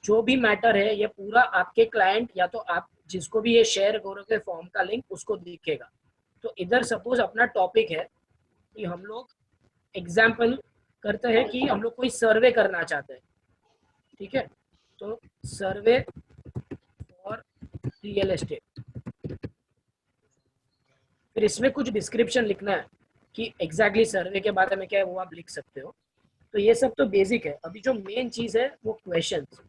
जो भी मैटर है ये पूरा आपके क्लाइंट या तो आप जिसको भी ये शेयर करोगे फॉर्म का लिंक उसको दिखेगा। तो इधर सपोज अपना टॉपिक है कि हम लोग एग्जाम्पल करते हैं कि हम लोग कोई सर्वे करना चाहते हैं, ठीक है, तो सर्वे फॉर रियल एस्टेट, फिर इसमें कुछ डिस्क्रिप्शन लिखना है कि एग्जैक्टली सर्वे के बारे में क्या है वो आप लिख सकते हो। तो ये सब तो बेसिक है। अभी जो मेन चीज़ है वो क्वेश्चंस,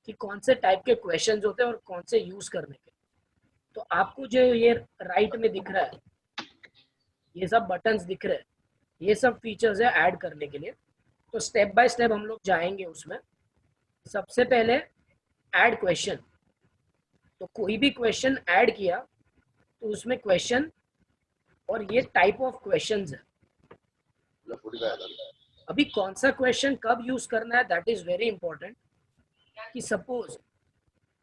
कि कौन से टाइप के क्वेश्चंस होते हैं और कौन से यूज़ करने के। तो आपको जो ये राइट में दिख रहा है, ये सब बटन्स दिख रहे हैं, ये सब फीचर्स है ऐड करने के लिए। तो स्टेप बाय स्टेप हम लोग जाएंगे उसमें। सबसे पहले ऐड क्वेश्चन। तो कोई भी क्वेश्चन ऐड किया तो उसमें क्वेश्चन और ये टाइप ऑफ क्वेश्चंस है। अभी कौन सा क्वेश्चन कब यूज करना है दैट इज वेरी इंपॉर्टेंट। कि सपोज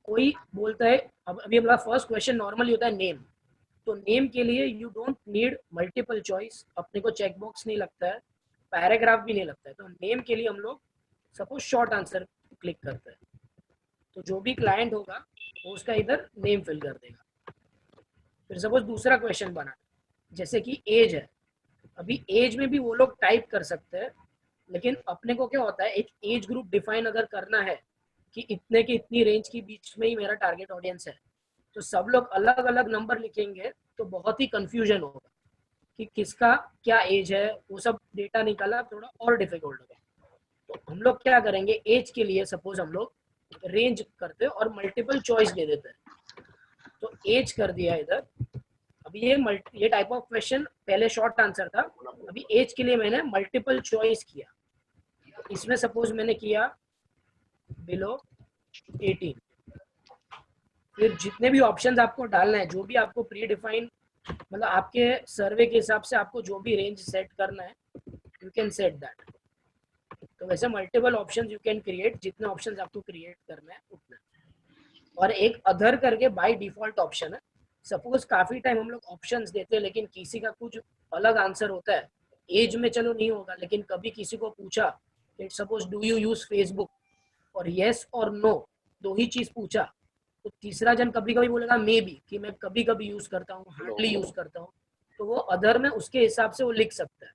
कोई बोलता है, अब अभी हमारा फर्स्ट क्वेश्चन नॉर्मली होता है नेम। तो नेम के लिए you don't need multiple choice, अपने को चेक बॉक्स नहीं लगता है, पैराग्राफ भी नहीं लगता है। तो नेम के लिए हम लोग सपोज शॉर्ट आंसर क्लिक करते हैं, तो जो भी क्लाइंट होगा वो उसका इधर नेम फिल कर देगा। फिर सपोज दूसरा क्वेश्चन बना, जैसे कि एज है। अभी एज में भी वो लोग टाइप कर सकते हैं, लेकिन अपने को क्या होता है एक एज ग्रुप डिफाइन अगर करना है कि इतने की इतनी रेंज के बीच में ही मेरा टारगेट ऑडियंस है, तो सब लोग अलग अलग नंबर लिखेंगे तो बहुत ही कंफ्यूजन होगा कि किसका क्या एज है, वो सब डेटा निकालना थोड़ा और डिफिकल्ट होगा। तो हम लोग क्या करेंगे, एज के लिए सपोज हम लोग रेंज करते हैं और मल्टीपल चॉइस दे देते हैं। तो एज कर दिया इधर। अभी ये टाइप ऑफ क्वेश्चन पहले शॉर्ट आंसर था, अभी एज के लिए मैंने मल्टीपल चॉइस किया। तो इसमें सपोज मैंने किया बिलो 18। फिर जितने भी ऑप्शंस आपको डालना है, जो भी आपको प्री डिफाइन, मतलब आपके सर्वे के हिसाब से आपको जो भी रेंज सेट करना है यू कैन सेट दैट। तो वैसे multiple options you can create, जितने ऑप्शंस आपको क्रिएट करना है उतना। और एक अदर करके बाय डिफॉल्ट ऑप्शन है। सपोज काफी टाइम हम लोग ऑप्शंस देते हैं लेकिन किसी का कुछ अलग आंसर होता है। एज में चलो नहीं होगा, लेकिन कभी किसी को पूछा suppose do you use Facebook, और येस और नो दो ही चीज पूछा, तो तीसरा जन कभी कभी बोलेगा मे बी, कि मैं कभी कभी यूज करता हूँ, हार्डली यूज करता हूँ। तो वो अदर में उसके हिसाब से वो लिख सकता है।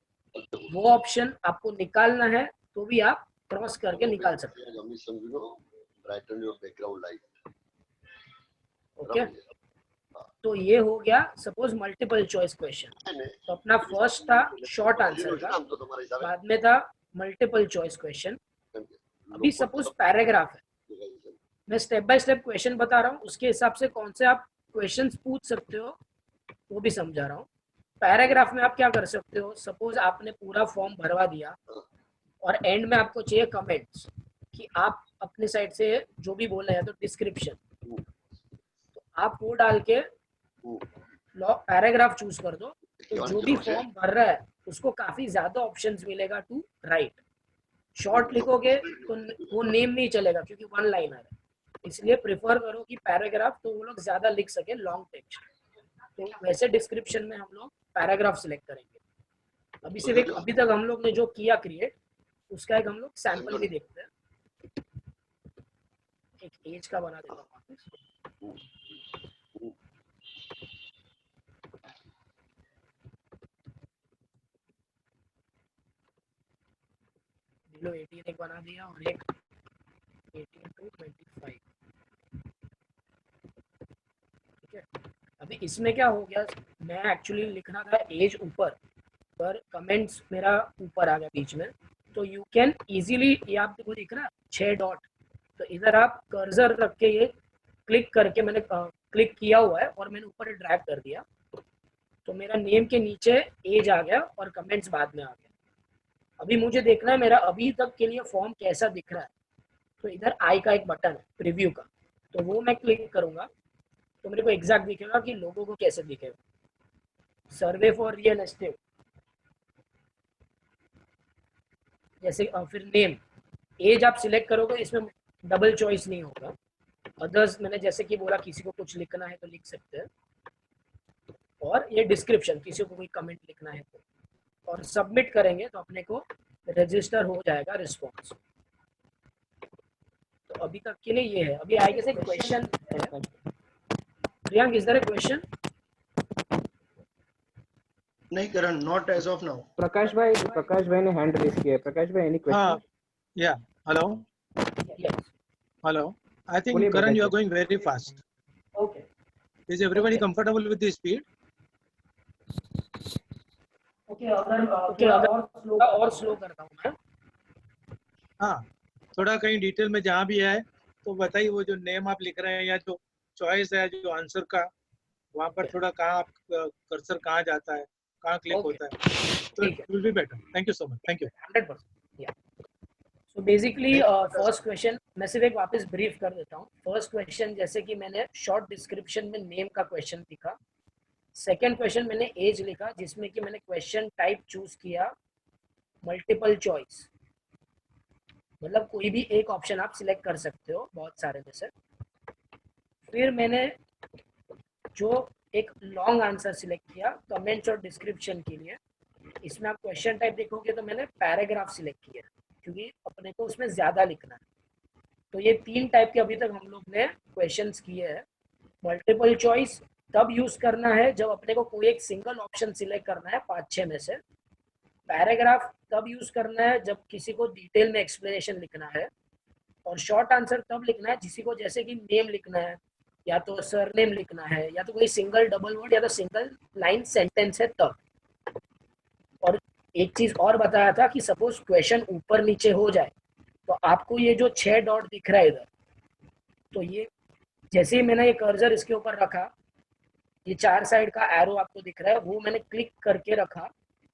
वो ऑप्शन आपको निकालना है तो भी आप क्रॉस करके निकाल सकते हैं। ओके, तो ये हो गया सपोज मल्टीपल चॉइस क्वेश्चन। तो अपना फर्स्ट था शॉर्ट आंसर का, बाद में था मल्टीपल चॉइस क्वेश्चन। अभी सपोज पैराग्राफ है, मैं स्टेप बाय स्टेप क्वेश्चन बता रहा हूँ, उसके हिसाब से कौन से आप क्वेश्चंस पूछ सकते हो वो भी समझा रहा हूँ। पैराग्राफ में आप क्या कर सकते हो, सपोज आपने पूरा फॉर्म भरवा दिया और एंड में आपको चाहिए कमेंट्स, कि आप अपने साइड से जो भी बोल रहे हैं, तो डिस्क्रिप्शन, तो आप वो डाल के पैराग्राफ चूज कर दो। तो जो भी फॉर्म भर रहा है उसको काफी ज्यादा ऑप्शंस मिलेगा टू राइट। शॉर्ट लिखोगे तो वो नेम नहीं चलेगा क्योंकि वन लाइनर है, इसलिए प्रेफर करो कि पैराग्राफ, तो वो लोग ज्यादा लिख सके लॉन्ग टेक्स्ट। तो वैसे डिस्क्रिप्शन में हम लोग पैराग्राफ सिलेक्ट करेंगे। अभी सिर्फ एक अभी तक हम लोग ने जो किया क्रिएट, उसका एक हम लोग सैंपल भी देखते हैं। एक एज का बना देता हूँ वापस। बिलो 18 एक बना दिया और एक 18 to 25। ठीक है, अभी इसमें क्या हो गया, मैं एक्चुअली लिखना था एज ऊपर, पर कमेंट्स मेरा ऊपर आ गया बीच में। तो यू कैन इजीली, ये आपको दिख रहा है 6 डॉट, तो इधर आप कर्सर रख के ये क्लिक करके, मैंने क्लिक किया हुआ है और मैंने ऊपर ड्रैग कर दिया, तो मेरा नेम के नीचे एज आ गया और कमेंट्स बाद में आ गया। अभी मुझे देखना है मेरा अभी तक के लिए फॉर्म कैसा दिख रहा है। तो इधर आई का एक बटन है प्रीव्यू का, तो वो मैं क्लिक करूंगा तो मेरे को एग्जैक्ट दिखेगा कि लोगों को कैसे दिखेगा। सर्वे फॉर रियल एस्टेट, जैसे फिर नेम, एज आप सिलेक्ट करोगे, इसमें डबल चॉइस नहीं होगा। अदर्स मैंने जैसे कि बोला किसी को कुछ लिखना है तो लिख सकते हैं, और ये डिस्क्रिप्शन किसी को कोई कमेंट लिखना है तो, और सबमिट करेंगे तो अपने को रजिस्टर हो जाएगा रिस्पॉन्स। तो अभी तक के लिए ये है। अभी आगे से क्वेश्चन है। Priyank, is there a question? नहीं Karan, not as of now. Prakash भाई ने हैंड रेज किया है। प्रकाश भाई, any question? Yeah. Hello. Yes. Hello. I think बोलिए Karan, प्रकाश you are भाई। going very fast. Okay. Is everybody Okay. comfortable with the speed? Okay, अगर और स्लो करता हूँ मैं। हाँ, थोड़ा कहीं डिटेल में जहाँ भी है तो बताइए। वो जो नेम आप लिख रहे हैं या जो चॉइस है जो आंसर का, वहाँ पर थोड़ा कहाँ आप कर्सर कहाँ जाता है, कहाँ क्लिक Okay. होता है, तो ठीक है। it will be better. Thank you so much. Thank you. 100%. Yeah. So basically first question मैं सिर्फ एक वापस ब्रीफ कर देता हूँ। फर्स्ट क्वेश्चन जैसे कि मैंने शॉर्ट डिस्क्रिप्शन में नेम का क्वेश्चन लिखा। सेकेंड क्वेश्चन मैंने एज लिखा, जिसमें कि मैंने क्वेश्चन टाइप चूज किया मल्टीपल चॉइस, मतलब कोई भी एक ऑप्शन आप सिलेक्ट कर सकते हो बहुत सारे में से। फिर मैंने जो एक लॉन्ग आंसर सिलेक्ट किया कमेंट्स और डिस्क्रिप्शन के लिए। इसमें आप क्वेश्चन टाइप देखोगे तो मैंने पैराग्राफ सिलेक्ट किया क्योंकि अपने को उसमें ज़्यादा लिखना है। तो ये 3 टाइप के अभी तक हम लोग ने क्वेश्चंस किए हैं। मल्टीपल चॉइस तब यूज़ करना है जब अपने को कोई एक सिंगल ऑप्शन सिलेक्ट करना है 5-6 में से। पैराग्राफ तब यूज़ करना है जब किसी को डिटेल में एक्सप्लेनेशन लिखना है। और शॉर्ट आंसर तब लिखना है किसी को जैसे कि नेम लिखना है, या तो सरनेम लिखना है, या तो कोई सिंगल डबल वर्ड या तो सिंगल लाइन सेंटेंस है तब। और एक चीज और बताया था कि सपोज क्वेश्चन ऊपर नीचे हो जाए तो आपको ये जो 6 डॉट दिख रहा है इधर, तो ये जैसे ही मैंने ये कर्सर इसके ऊपर रखा, ये 4 साइड का एरो आपको दिख रहा है, वो मैंने क्लिक करके रखा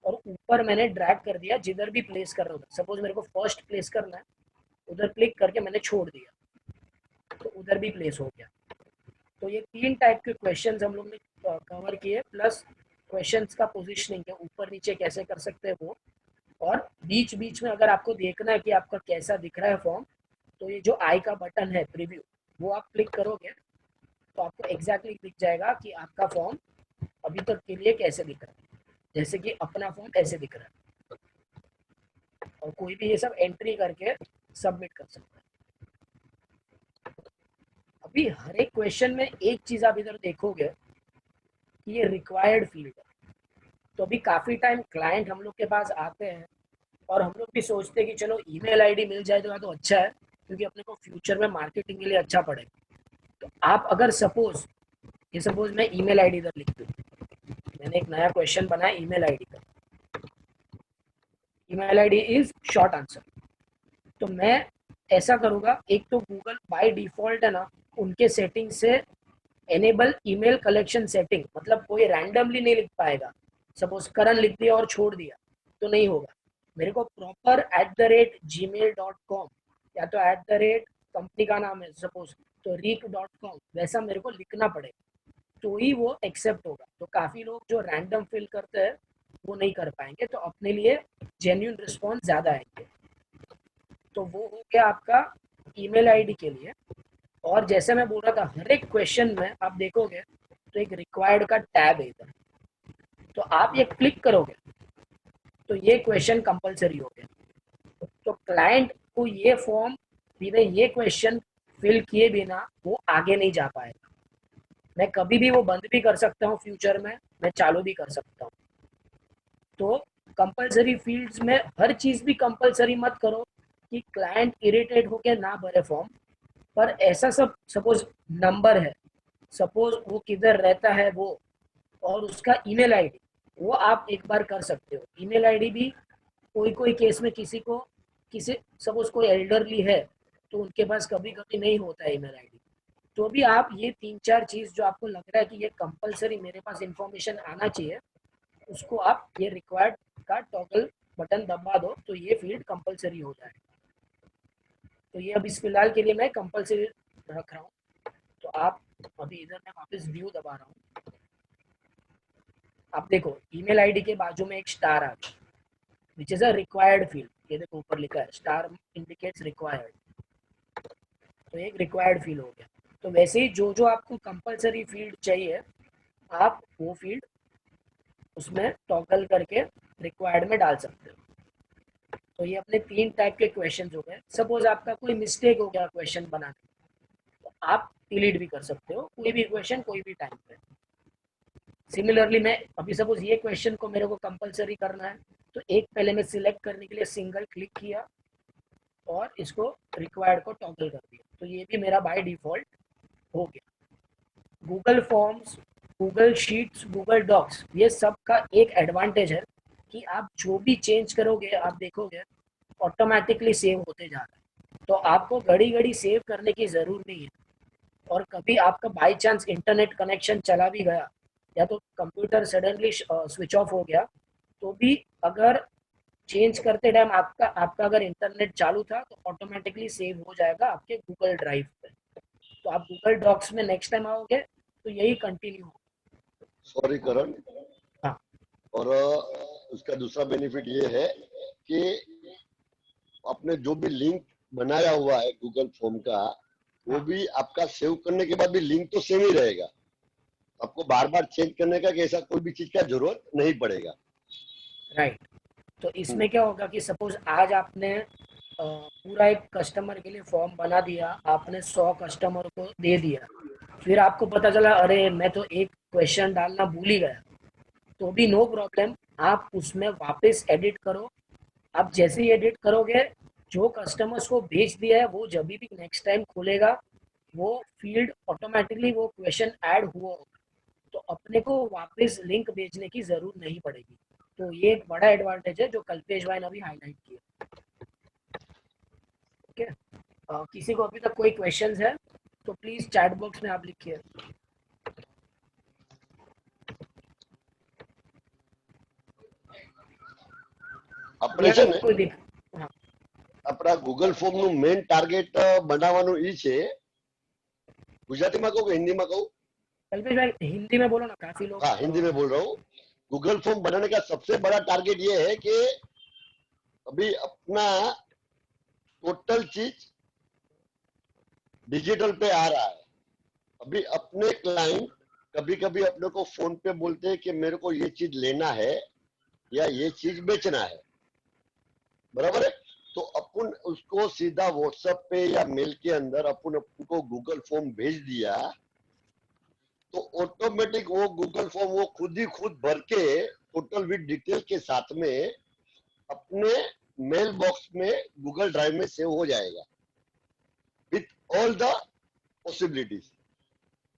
और ऊपर मैंने ड्रैग कर दिया जिधर भी प्लेस कर रहा हूँ। सपोज मेरे को फर्स्ट प्लेस करना है, उधर क्लिक करके मैंने छोड़ दिया तो उधर भी प्लेस हो गया। तो ये 3 टाइप के क्वेश्चंस हम लोग ने कवर किए, प्लस क्वेश्चंस का पोजीशनिंग है ऊपर नीचे कैसे कर सकते हैं वो। और बीच बीच में अगर आपको देखना है कि आपका कैसा दिख रहा है फॉर्म, तो ये जो आई का बटन है प्रीव्यू, वो आप क्लिक करोगे तो आपको एग्जैक्टली दिख जाएगा कि आपका फॉर्म अभी तक के लिए कैसे दिख रहा है। जैसे कि अपना फॉर्म ऐसे दिख रहा है, और कोई भी ये सब एंट्री करके सबमिट कर सकता है। अभी हर एक क्वेश्चन में एक चीज आप इधर देखोगे कि ये रिक्वायर्ड फील्ड है। तो अभी काफी टाइम क्लाइंट हम लोग के पास आते हैं और हम लोग भी सोचते हैं कि चलो ईमेल आईडी मिल जाए तो अच्छा है, क्योंकि अपने को फ्यूचर में मार्केटिंग के लिए अच्छा पड़ेगा। तो आप अगर सपोज मैं ईमेल आईडी इधर लिख दूँ, मैंने एक नया क्वेश्चन बनाया ईमेल आईडी का, email ID is short answer. तो मैं ऐसा करूँगा, एक तो गूगल बाय डिफॉल्ट है ना, उनके सेटिंग से एनेबल ईमेल कलेक्शन सेटिंग, मतलब कोई रैंडमली नहीं लिख पाएगा। सपोज करण लिख दिया और छोड़ दिया तो नहीं होगा। मेरे को प्रॉपर @gmail.com या तो कंपनी का नाम है सपोज तो reek.com, वैसा मेरे को लिखना पड़ेगा तो ही वो एक्सेप्ट होगा। तो काफ़ी लोग जो रैंडम फिल करते हैं वो नहीं कर पाएंगे, तो अपने लिए जेन्युइन रिस्पॉन्स ज़्यादा आएंगे। तो वो हो गया आपका ईमेल आईडी के लिए। और जैसे मैं बोल रहा था, हर एक क्वेश्चन में आप देखोगे तो एक रिक्वायर्ड का टैब है इधर, तो आप ये क्लिक करोगे तो ये क्वेश्चन कंपलसरी हो गया। तो क्लाइंट को ये फॉर्म बिना ये क्वेश्चन फिल किए बिना वो आगे नहीं जा पाएगा। मैं कभी भी वो बंद भी कर सकता हूँ, फ्यूचर में मैं चालू भी कर सकता हूँ। तो कंपलसरी फील्ड्स में हर चीज़ भी कंपलसरी मत करो कि क्लाइंट इरिटेट होके ना भरे फॉर्म। पर ऐसा सब सपोज नंबर है, सपोज वो किधर रहता है वो, और उसका ईमेल आईडी, वो आप एक बार कर सकते हो। ईमेल आईडी भी कोई केस में किसी सपोज कोई एल्डरली है तो उनके पास कभी कभी नहीं होता है ईमेल आईडी, तो भी आप ये 3-4 चीज़ जो आपको लग रहा है कि ये कंपलसरी मेरे पास इंफॉर्मेशन आना चाहिए, उसको आप ये रिक्वायर्ड का टॉगल बटन दबा दो तो ये फील्ड कंपलसरी हो जाएगा। तो ये अभी फिलहाल के लिए मैं कंपलसरी रख रहा हूँ। तो आप अभी इधर मैं वापस व्यू दबा रहा हूँ, आप देखो ईमेल आईडी के बाजू में एक स्टार आ गया which is a required field. ये देखो ऊपर लिखा है स्टार इंडिकेट्स रिक्वायर्ड, तो एक रिक्वायर्ड फील्ड हो गया। तो वैसे ही जो जो आपको कंपलसरी फील्ड चाहिए आप वो फील्ड उसमें टॉगल करके रिक्वायर्ड में डाल सकते हो। तो ये अपने 3 टाइप के क्वेश्चन हो गए। सपोज आपका कोई मिस्टेक हो गया क्वेश्चन बनाने में, तो आप डिलीट भी कर सकते हो कोई भी क्वेश्चन कोई भी टाइम पे। सिमिलरली मैं अभी सपोज ये क्वेश्चन को मेरे को कंपलसरी करना है, तो एक पहले मैं सिलेक्ट करने के लिए सिंगल क्लिक किया और इसको रिक्वायर्ड को टॉगल कर दिया, तो ये भी मेरा बाय डिफॉल्ट हो गया। Google Forms, Google Sheets, Google Docs, ये सब का एक एडवांटेज है कि आप जो भी चेंज करोगे आप देखोगे ऑटोमेटिकली सेव होते जा रहा है, तो आपको घड़ी घड़ी सेव करने की ज़रूरत नहीं है। और कभी आपका बाई चांस इंटरनेट कनेक्शन चला भी गया या तो कंप्यूटर सडनली स्विच ऑफ हो गया, तो भी अगर चेंज करते टाइम आपका आपका अगर इंटरनेट चालू था तो ऑटोमेटिकली सेव हो जाएगा आपके गूगल ड्राइव पे। तो आप गूगल डॉक्स में नेक्स्ट टाइम आओगे तो यही कंटिन्यू होगा। सॉरी करण। हाँ। और उसका दूसरा बेनिफिट ये है कि आपने जो भी लिंक बनाया हुआ है गूगल फॉर्म का, वो भी आपका सेव करने के बाद भी लिंक तो सेम ही रहेगा, आपको बार बार चेंज करने का कि ऐसा कोई भी चीज का जरूरत नहीं पड़ेगा। राइट। तो इसमें क्या होगा कि सपोज आज आपने पूरा एक कस्टमर के लिए फॉर्म बना दिया, आपने 100 कस्टमर को दे दिया, फिर आपको पता चला अरे मैं तो एक क्वेश्चन डालना भूल ही गया, तो भी नो प्रॉब्लम, आप उसमें वापस एडिट करो। आप जैसे ही एडिट करोगे, जो कस्टमर्स को भेज दिया है वो जब भी नेक्स्ट टाइम खोलेगा वो फील्ड ऑटोमेटिकली वो क्वेश्चन ऐड हुआ होगा, तो अपने को वापस लिंक भेजने की ज़रूरत नहीं पड़ेगी। तो ये एक बड़ा एडवांटेज है जो कल्पेश भाई ने अभी हाईलाइट किया। ओके, किसी को अभी तक कोई क्वेश्चंस है तो प्लीज़ चैट बॉक्स में आप लिखिए। આપણે છે ને कोई दिख, हाँ આપણા ગૂગલ ફોર્મ નું મેઇન ટાર્ગેટ બનાવવાનું ઈ છે, ગુજરાતીમાં કહું કે હિન્દીમાં કહું? कल्पेश भाई हिंदी में बोलो ना, काफ़ी लोग हाँ हिंदी में बोल रहा हूँ। गूगल फॉर्म बनाने का सबसे बड़ा टारगेट ये है कि अभी अपना टोटल चीज डिजिटल पे आ रहा है। अभी अपने क्लाइंट कभी कभी अपने को फोन पे बोलते हैं कि मेरे को ये चीज लेना है या ये चीज बेचना है, बराबर है? तो अपन उसको सीधा व्हाट्सएप पे या मेल के अंदर अपन उनको गूगल फॉर्म भेज दिया, तो ऑटोमेटिक वो गूगल फॉर्म वो खुद ही खुद भर के टोटल विद डिटेल के साथ में अपने मेल बॉक्स में गूगल ड्राइव में सेव हो जाएगा विथ ऑल द पॉसिबिलिटीज।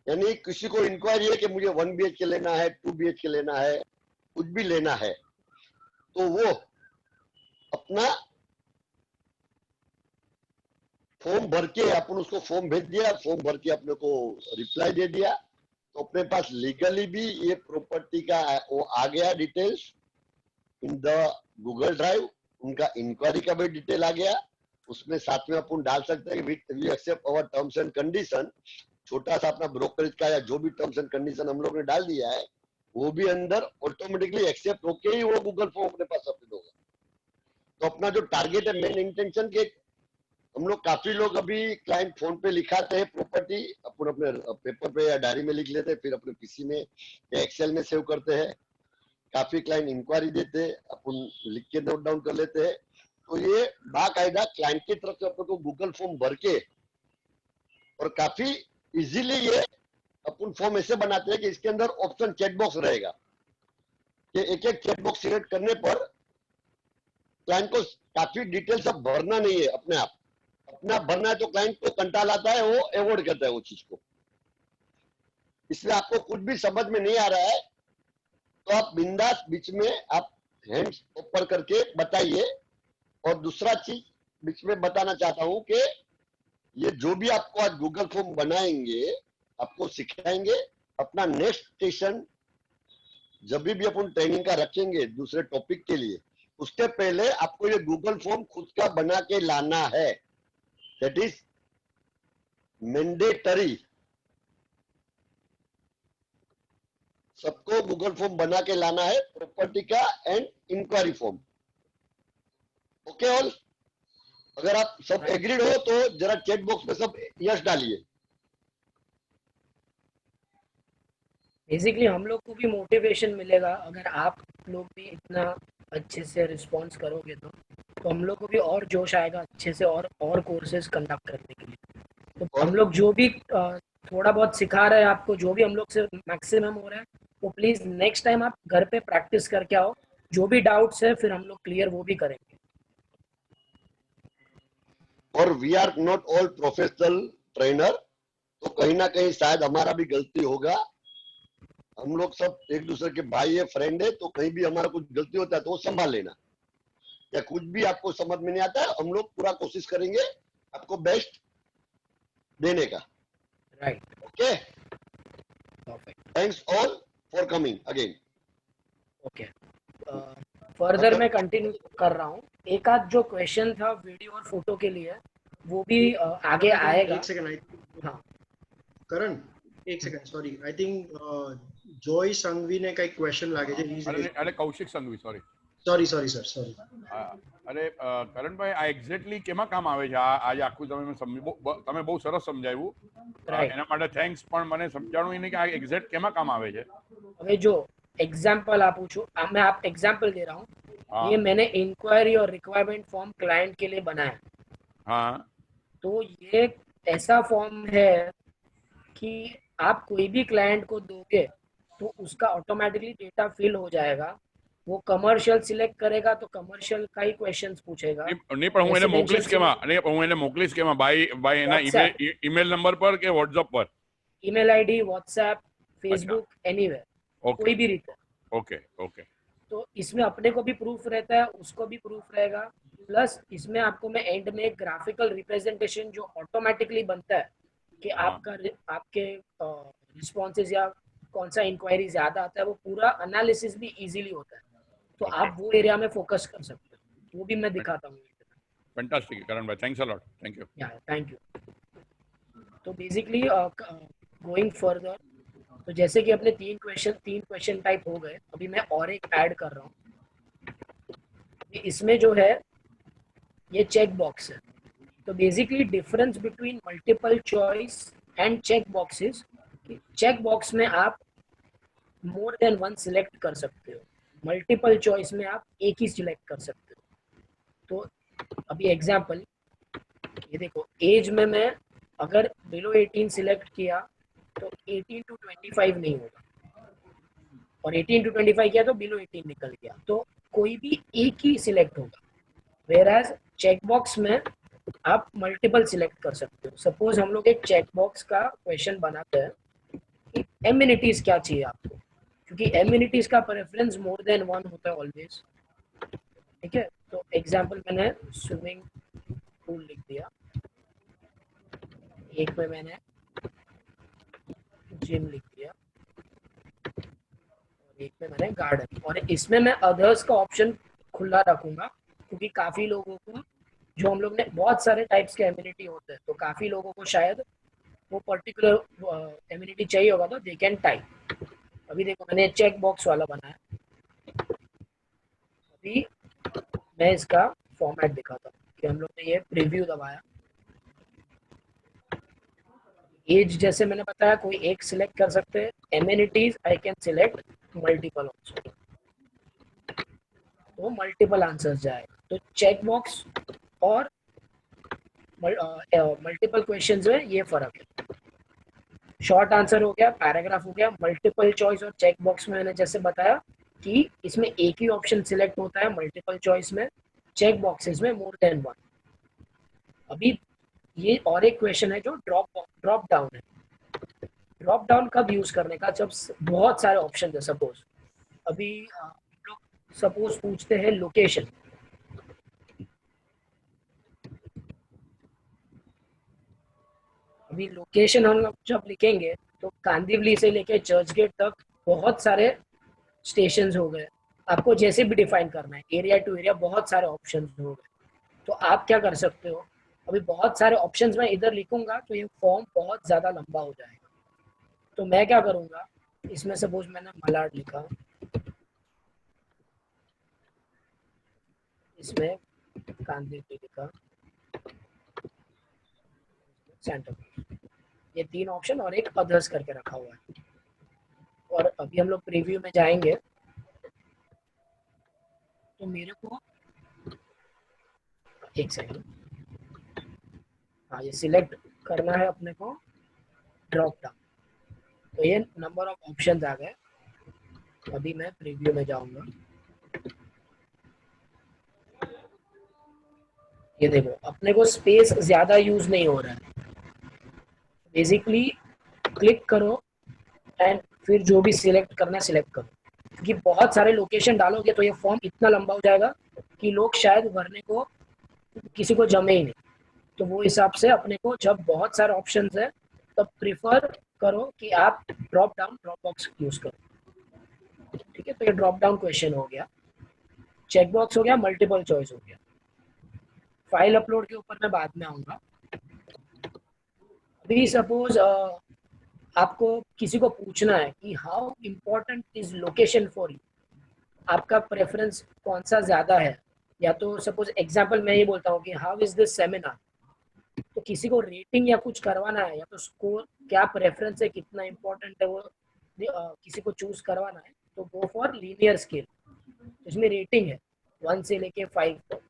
यानी किसी को इंक्वायरी है कि मुझे 1 BHK लेना है, 2 BHK लेना है, कुछ भी लेना है, तो वो अपना फॉर्म भर के अपन उसको फॉर्म भेज दिया, फॉर्म भर के अपने को रिप्लाई दे दिया, तो अपने पास लीगली भी ये प्रॉपर्टी का वो आ गया details in the Google drive, उनका इंक्वायरी का भी डिटेल आ गया उसमें। साथ में अपन डाल सकते हैं with we accept our terms and condition, छोटा सा अपना ब्रोकरेज का या जो भी टर्म्स एंड कंडीशन हम लोग ने डाल दिया है वो भी अंदर ऑटोमेटिकली एक्सेप्ट होके ही वो गूगल फॉर्म अपने पास अपडेट होगा। तो अपना जो टारगेट है, मेन इंटेंशन के हम लोग काफी लोग अभी क्लाइंट फोन पे लिखाते हैं प्रॉपर्टी, अपन अपने पेपर पे या डायरी में लिख लेते हैं, फिर अपने पीसी में या एक्सेल में सेव करते हैं। काफी क्लाइंट इंक्वायरी देते हैं, अपन लिख के नोट डाउन कर लेते हैं। तो ये बाकायदा क्लाइंट की तरफ से अपन को गूगल फॉर्म भर के और काफी इजीली ये अपन फॉर्म ऐसे बनाते हैं कि इसके अंदर ऑप्शन चैट बॉक्स रहेगा कि एक एक चैट बॉक्स सिलेक्ट करने पर क्लाइंट को काफी डिटेल सब भरना नहीं है, अपने आप अपना भरना है। तो क्लाइंट को कंटाल आता है, वो अवॉइड करता है वो चीज को। इसलिए आपको कुछ भी समझ में नहीं आ रहा है तो आप बिंदास बीच में आप हैंड्स ऊपर करके बताइए। और दूसरा चीज बीच में बताना चाहता हूं कि ये जो भी आपको आज गूगल फॉर्म बनाएंगे आपको सिखाएंगे, अपना नेक्स्ट स्टेशन जब भी अपन ट्रेनिंग का रखेंगे दूसरे टॉपिक के लिए, उसके पहले आपको ये गूगल फॉर्म खुद का बना के लाना है। That is mandatory. सबको गूगल फॉर्म बना के लाना है, प्रॉपर्टी का and inquiry form. Okay all? अगर आप सब एग्रीड हो तो जरा चैट बॉक्स में सब यस डालिए। बेसिकली हम लोग को भी मोटिवेशन मिलेगा अगर आप लोग भी इतना अच्छे से रिस्पॉन्स करोगे तो। तो हम लोग को भी और जोश आएगा अच्छे से और कोर्सेज कंडक्ट करने के लिए। तो हम और लोग जो भी थोड़ा बहुत सिखा रहे हैं आपको, जो भी हम लोग से मैक्सिमम हो रहा है, वो प्लीज नेक्स्ट टाइम आप घर पे प्रैक्टिस करके आओ। जो भी डाउट्स है फिर हम लोग क्लियर वो भी करेंगे। और we are not all professional trainer, तो कहीं ना कहीं शायद हमारा भी गलती होगा। हम लोग सब एक दूसरे के भाई है, फ्रेंड है, तो कहीं भी हमारा कुछ गलती होता है तो वो संभाल लेना, या कुछ भी आपको समझ में नहीं आता है, हम लोग पूरा कोशिश करेंगे आपको बेस्ट देने का। Right, okay, perfect, thanks all for coming again. Okay. Further मैं कंटिन्यू कर रहा हूँ। एक आध जो क्वेश्चन था वीडियो और फोटो के लिए, वो भी आगे आएगा। एक सेकंड, हाँ, करण एक second, sorry, I think Joy સંઘવીને કઈ ક્વેશ્ચન લાગે છે. અરે Kaushik Sanghvi, sorry sorry sir, sorry. અરે કરણભાઈ, આ એક્ઝેક્ટલી કેમાં કામ આવે છે? આજે આખું તમે બહુ સરસ સમજાવ્યું, એના માટે થેન્ક્સ, પણ મને સમજાણું નહીં કે આ એક્ઝેક્ટ કેમાં કામ આવે છે. હવે જો एग्जाम्पल आप पूछो, मैं आप एग्जाम्पल दे रहा हूँ। हाँ ये मैंने इंक्वायरी और रिक्वायरमेंट फॉर्म क्लाइंट के लिए बनाया। हाँ, तो ये ऐसा फॉर्म है कि आप कोई भी क्लाइंट को दोगे तो उसका ऑटोमेटिकली डेटा फिल हो जाएगा। वो कमर्शियल सिलेक्ट करेगा तो कमर्शियल का ही क्वेश्चंस पूछेगा। નહીં પણ હું એને મોકલીશ કેમાં? નહીં, પણ હું એને મોકલીશ કેમાં? બાય એના ઈમેલ નંબર પર કે વોટ્સએપ પર? Email ID, WhatsApp, Facebook, anywhere, कोई भी रीते। Okay okay. तो इसमें अपने को भी प्रूफ रहता है, उसको भी प्रूफ रहेगा। प्लस इसमें आपको मैं एंड में एक ग्राफिकल रिप्रेजेंटेशन जो ऑटोमेटिकली बनता है कि आपका आपके रिस्पॉन्सेज या कौन सा इंक्वायरी ज्यादा आता है, वो पूरा एनालिसिस भी इजीली होता है। तो आप वो एरिया में फोकस कर सकते हो, वो भी मैं दिखाता हूँ। फैंटास्टिक करण भाई, thanks a lot, thank you. या थैंक यू। तो बेसिकली गोइंग फर्दर, तो जैसे कि अपने तीन क्वेश्चन टाइप हो गए, अभी मैं और एक ऐड कर रहा हूँ। इसमें जो है ये चेक बॉक्स है। तो basically difference between multiple choice and check boxes, check box में आप मोर देन वन सिलेक्ट कर सकते हो, मल्टीपल चॉइस में आप एक ही सिलेक्ट कर सकते हो। तो अभी एग्जांपल ये देखो, एज में मैं अगर बिलो 18 सिलेक्ट किया तो 18 to 25 नहीं होगा, और 18 to 25 किया तो बिलो 18 निकल गया, तो कोई भी एक ही सिलेक्ट होगा। वेयरएज चेक बॉक्स में आप मल्टीपल सिलेक्ट कर सकते हो। सपोज हम लोग एक चेक बॉक्स का क्वेश्चन बनाते हैं कि एमिनिटीज क्या चाहिए आपको, क्योंकि एमिनिटीज का प्रेफरेंस मोर देन वन होता है ऑलवेज। ठीक है, तो एग्जांपल मैंने स्विमिंग पूल लिख दिया, एक में मैंने जिम लिख दिया, और एक में मैंने गार्डन, और इसमें मैं अदर्स का ऑप्शन खुला रखूंगा, क्योंकि काफी लोगों को, जो हम लोग ने बहुत सारे टाइप्स के एमिनिटी होते हैं, तो काफी लोगों को शायद वो पर्टिकुलर एमिनिटी चाहिए होगा, तो दे कैन टाइप। अभी देखो मैंने चेक बॉक्स वाला बनाया। अभी मैं इसका फॉर्मेट दिखाता हूँ कि हम लोग ने ये प्रीव्यू दबाया। एज जैसे मैंने बताया कोई एक सिलेक्ट कर सकते हैं, amenities I can select multiple also, तो मल्टीपल आंसर्स जाएगा। तो चेक बॉक्स और मल्टीपल क्वेश्चंस में ये फर्क है। शॉर्ट आंसर हो गया, पैराग्राफ हो गया। मल्टीपल चॉइस और चेक बॉक्स में मैंने जैसे बताया कि इसमें एक ही ऑप्शन सिलेक्ट होता है, मल्टीपल चॉइस में, चेक बॉक्सेस में मोर देन वन। अभी ये और एक क्वेश्चन है जो ड्रॉप डाउन है। ड्रॉप डाउन कब यूज करने का? जब बहुत सारे ऑप्शन है। सपोज अभी लोग सपोज पूछते हैं लोकेशन, अभी लोकेशन हम लोग जब लिखेंगे तो कांदिवली से लेके चर्च गेट तक बहुत सारे स्टेशंस हो गए, आपको जैसे भी डिफाइन करना है, एरिया टू एरिया बहुत सारे ऑप्शंस हो गए। तो आप क्या कर सकते हो, अभी बहुत सारे ऑप्शंस मैं इधर लिखूंगा तो ये फॉर्म बहुत ज्यादा लंबा हो जाएगा। तो मैं क्या करूंगा, इसमें सपोज मैंने मलाड लिखा, इसमें कांदिवली लिखा, सेंटर, ये तीन ऑप्शन और एक अदर्स करके रखा हुआ है। और अभी हम लोग प्रीव्यू में जाएंगे तो मेरे को एक सेकंड, हाँ ये सिलेक्ट करना है अपने को, ड्रॉप डाउन, तो ये नंबर ऑफ ऑप्शंस आ गए। अभी मैं प्रीव्यू में जाऊंगा, ये देखो अपने को स्पेस ज्यादा यूज नहीं हो रहा है। बेसिकली क्लिक करो एंड फिर जो भी सिलेक्ट करना है सिलेक्ट करो, क्योंकि बहुत सारे लोकेशन डालोगे तो ये फॉर्म इतना लंबा हो जाएगा कि लोग शायद भरने को किसी को जमे ही नहीं। तो वो हिसाब से अपने को जब बहुत सारे ऑप्शंस है तब प्रिफर करो कि आप drop down drop box use करो। ठीक है, तो ये ड्रॉप डाउन क्वेश्चन हो गया, चेक बॉक्स हो गया, मल्टीपल चॉइस हो गया। फाइल अपलोड के ऊपर मैं बाद में आऊंगा। अभी सपोज आपको किसी को पूछना है कि how important is location for you, आपका प्रेफरेंस कौन सा ज्यादा है, या तो सपोज एग्जांपल मैं ये बोलता हूँ कि हाउ इज दिस सेमिनार, तो किसी को रेटिंग या कुछ करवाना है या तो स्कोर क्या प्रेफरेंस है, कितना इम्पोर्टेंट है वो किसी को चूज करवाना है, तो गो फॉर लीनियर स्केल। इसमें रेटिंग है 1 से लेके 5 तक,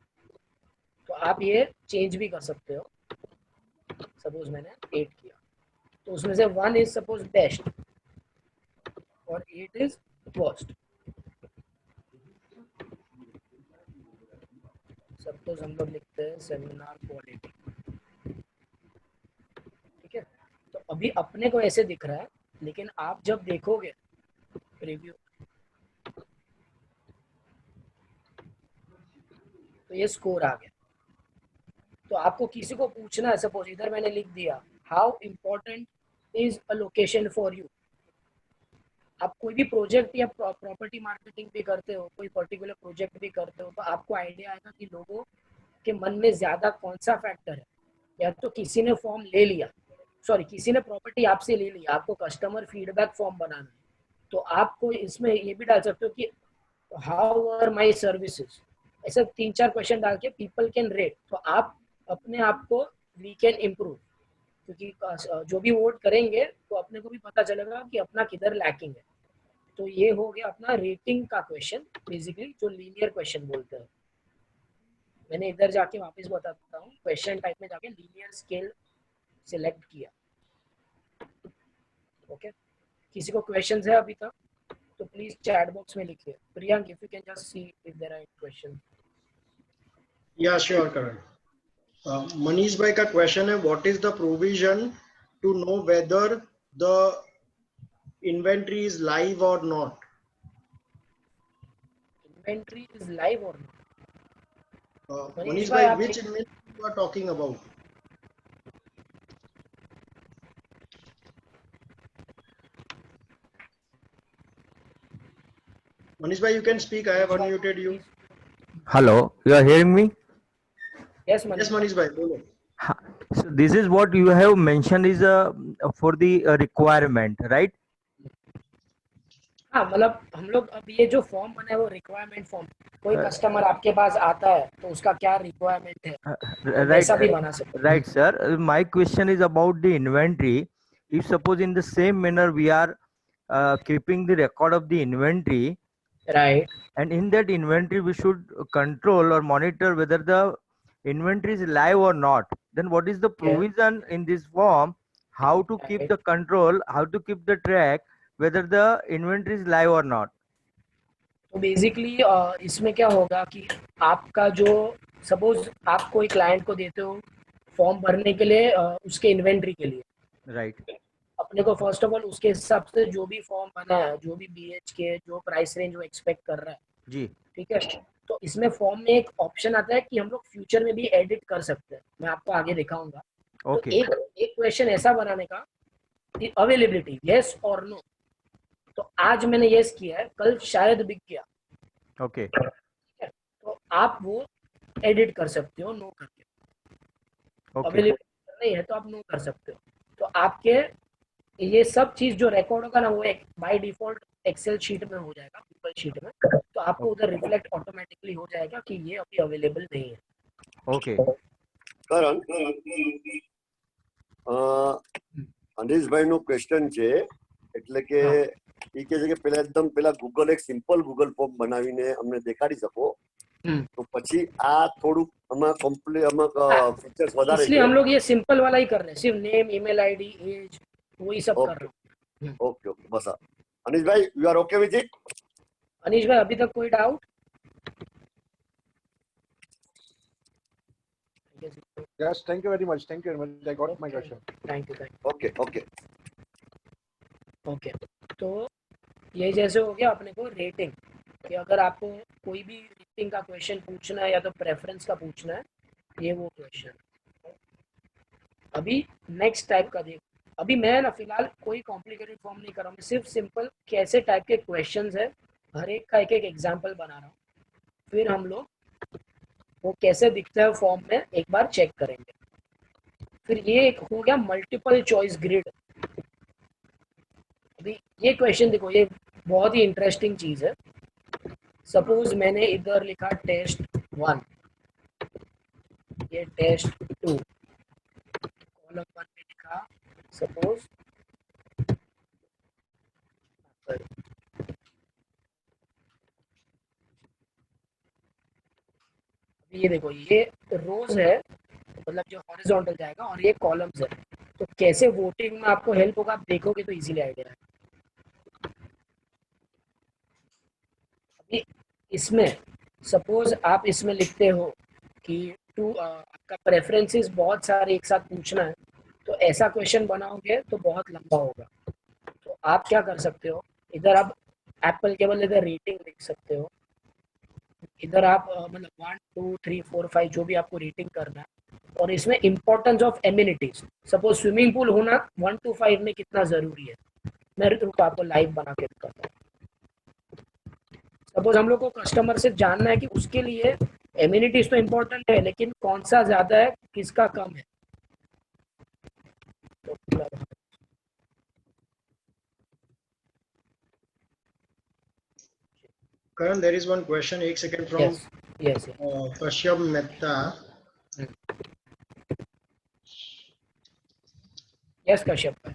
तो आप ये चेंज भी कर सकते हो। सपोज मैंने 8 किया तो उसमें से 1 इज सपोज बेस्ट और 8 इज वर्स्ट। सपोज हम लोग लिखते हैं सेमिनार क्वालिटी, ठीक है। तो अभी अपने को ऐसे दिख रहा है, लेकिन आप जब देखोगे प्रीव्यू तो ये स्कोर आ गया। तो आपको किसी को पूछना है, सपोज इधर मैंने लिख दिया how important is a location for you. आप कोई भी प्रोजेक्ट या प्रॉपर्टी मार्केटिंग भी करते हो, कोई पर्टिकुलर प्रोजेक्ट भी करते हो, तो आपको आइडिया आएगा कि लोगों के मन में ज्यादा कौन सा फैक्टर है। या तो किसी ने फॉर्म ले लिया, सॉरी किसी ने प्रॉपर्टी आपसे ले ली, आपको कस्टमर फीडबैक फॉर्म बनाना है, तो आपको इसमें ये भी डाल सकते हो कि हाउ आर माई सर्विसेज, ऐसे 3-4 क्वेश्चन डाल के पीपल कैन रेट। तो आप अपने आप को वी कैन इम्प्रूव, क्योंकि जो भी वोट करेंगे तो अपने को भी पता चलेगा कि अपना किधर लैकिंग है। तो ये हो गया अपना रेटिंग का क्वेश्चन, बेसिकली जो लीनियर क्वेश्चन बोलते हैं। मैंने इधर जाके वापस बताता हूँ, क्वेश्चन टाइप में जाके लीनियर स्केल सिलेक्ट किया। ओके, किसी को क्वेश्चंस है अभी तक तो प्लीज चैट बॉक्स में लिखिए। Priyank, if you can just see if there are question. Yeah sure Karan. Manish भाई का क्वेश्चन है, what is the provision to know whether the inventory is live or not? Inventory is live or not? Manish bhai, which inventory you are talking about? Manish bhai, you can speak. I have unmuted you. Hello, you are hearing me? Yes, Manish. Yes, Manish bhai, bolo. So this is what you have mentioned is for the requirement, right? हाँ, मतलब हम लोग अब ये जो form बना है वो रिक्वायरमेंट फॉर्म। कोई कस्टमर आपके पास आता है तो उसका क्या रिक्वायरमेंट है, Right, वैसा भी बना सकते हैं। right, sir. My question is about the inventory. If suppose in the same manner we are keeping the record of the inventory, right, and in that inventory we should control or monitor whether the inventory is live or not, then what is the provision in this form, how to keep the control, how to keep the track whether the inventory is live or not? तो basically इसमें क्या होगा कि आपका जो suppose आप कोई client को देते हो फॉर्म भरने के लिए उसके इन्वेंट्री के लिए, राइट। अपने को फर्स्ट ऑफ ऑल उसके हिसाब से जो भी फॉर्म बना है, जो भी बीएच के जो प्राइस रेंज वो एक्सपेक्ट कर रहा है जी, ठीक है। तो इसमें फॉर्म में एक ऑप्शन आता है कि हम लोग फ्यूचर में भी एडिट कर सकते हैं, मैं आपको आगे दिखाऊंगा। ओके, तो एक क्वेश्चन ऐसा बनाने का कि अवेलेबिलिटी यस और नो, तो आज मैंने यस किया है, कल शायद बिक गया, ओके, तो आप वो एडिट कर सकते हो नो करके। ओके, अवेलेबिलिटी नहीं है तो आप नो कर सकते हो। तो आपके ये सब चीज जो रिकॉर्ड होगा ना वो एक बाय डिफॉल्ट एक्सेल शीट में हो जाएगा, गूगल शीट में, तो आपको उधर रिफ्लेक्ट ऑटोमेटिकली हो जाएगा कि ये अभी अवेलेबल नहीं है। ओके। કરણ, અનીશભાઈ નો ક્વેશ્ચન છે એટલે કે એ કહે છે કે પેલા એકદમ પેલા ગૂગલ એક સિમ્પલ ગૂગલ ફોર્મ બનાવીને અમને દેખાડી શકો, તો પછી આ થોડુંક આમાં કમ્પ્લીટ આમાં ફીચર્સ વધારે इसलिए છે हम लोग ये सिंपल वाला ही कर रहे हैं, सिर्फ नेम, ईमेल आईडी, एज, वही सब कर रहे हैं। Okay okay bus અનિશભાઈ you are okay with it Anish भाई अभी तक कोई doubt? Yes, thank you very much. Thank you very much. I got my question. Thank you. Okay okay okay, तो ये जैसे हो गया अपने को रेटिंग, कि अगर आपको कोई भी रेटिंग का क्वेश्चन पूछना है या तो प्रेफरेंस का पूछना है, ये वो क्वेश्चन। अभी नेक्स्ट टाइप का देखो, अभी मैं ना फिलहाल कोई कॉम्प्लिकेटेड फॉर्म नहीं कर रहा हूँ, मैं सिर्फ सिंपल कैसे टाइप के क्वेश्चंस है हर एक का एक एक एग्जाम्पल बना रहा हूँ, फिर हम लोग वो कैसे दिखता है फॉर्म में एक बार चेक करेंगे। फिर ये एक हो गया मल्टीपल चॉइस ग्रिड। अभी ये क्वेश्चन देखो, ये बहुत ही इंटरेस्टिंग चीज है। सपोज मैंने इधर लिखा टेस्ट 1, ये टेस्ट 2, कॉलम 1 में लिखा सपोज ये देखो, ये रोज है मतलब जो हॉरिजॉन्टल जाएगा और ये कॉलम्स है, तो कैसे वोटिंग में आपको हेल्प होगा आप देखोगे तो इजीली आइडिया है। अभी इसमें सपोज आप इसमें लिखते हो कि आपका प्रेफरेंसेस बहुत सारे एक साथ पूछना है, तो ऐसा क्वेश्चन बनाओगे तो बहुत लंबा होगा। तो आप क्या कर सकते हो, इधर आप एप्पल के बदले इधर रेटिंग लिख सकते हो, इधर आप मतलब 1 2 3 4 5 जो भी आपको रेटिंग करना है, और इसमें importance of amenities, suppose swimming pool होना 1 to 5 में कितना जरूरी है, मैं रुको आपको लाइव बना के दिखाता हूँ। सपोज हम लोग को कस्टमर से जानना है कि उसके लिए एमिनिटीज तो इम्पोर्टेंट है, लेकिन कौन सा ज्यादा है किसका कम है। तो Karan, there is one question. एक second from yes. Kashyap Mehta. Yes, Kashyap bhai.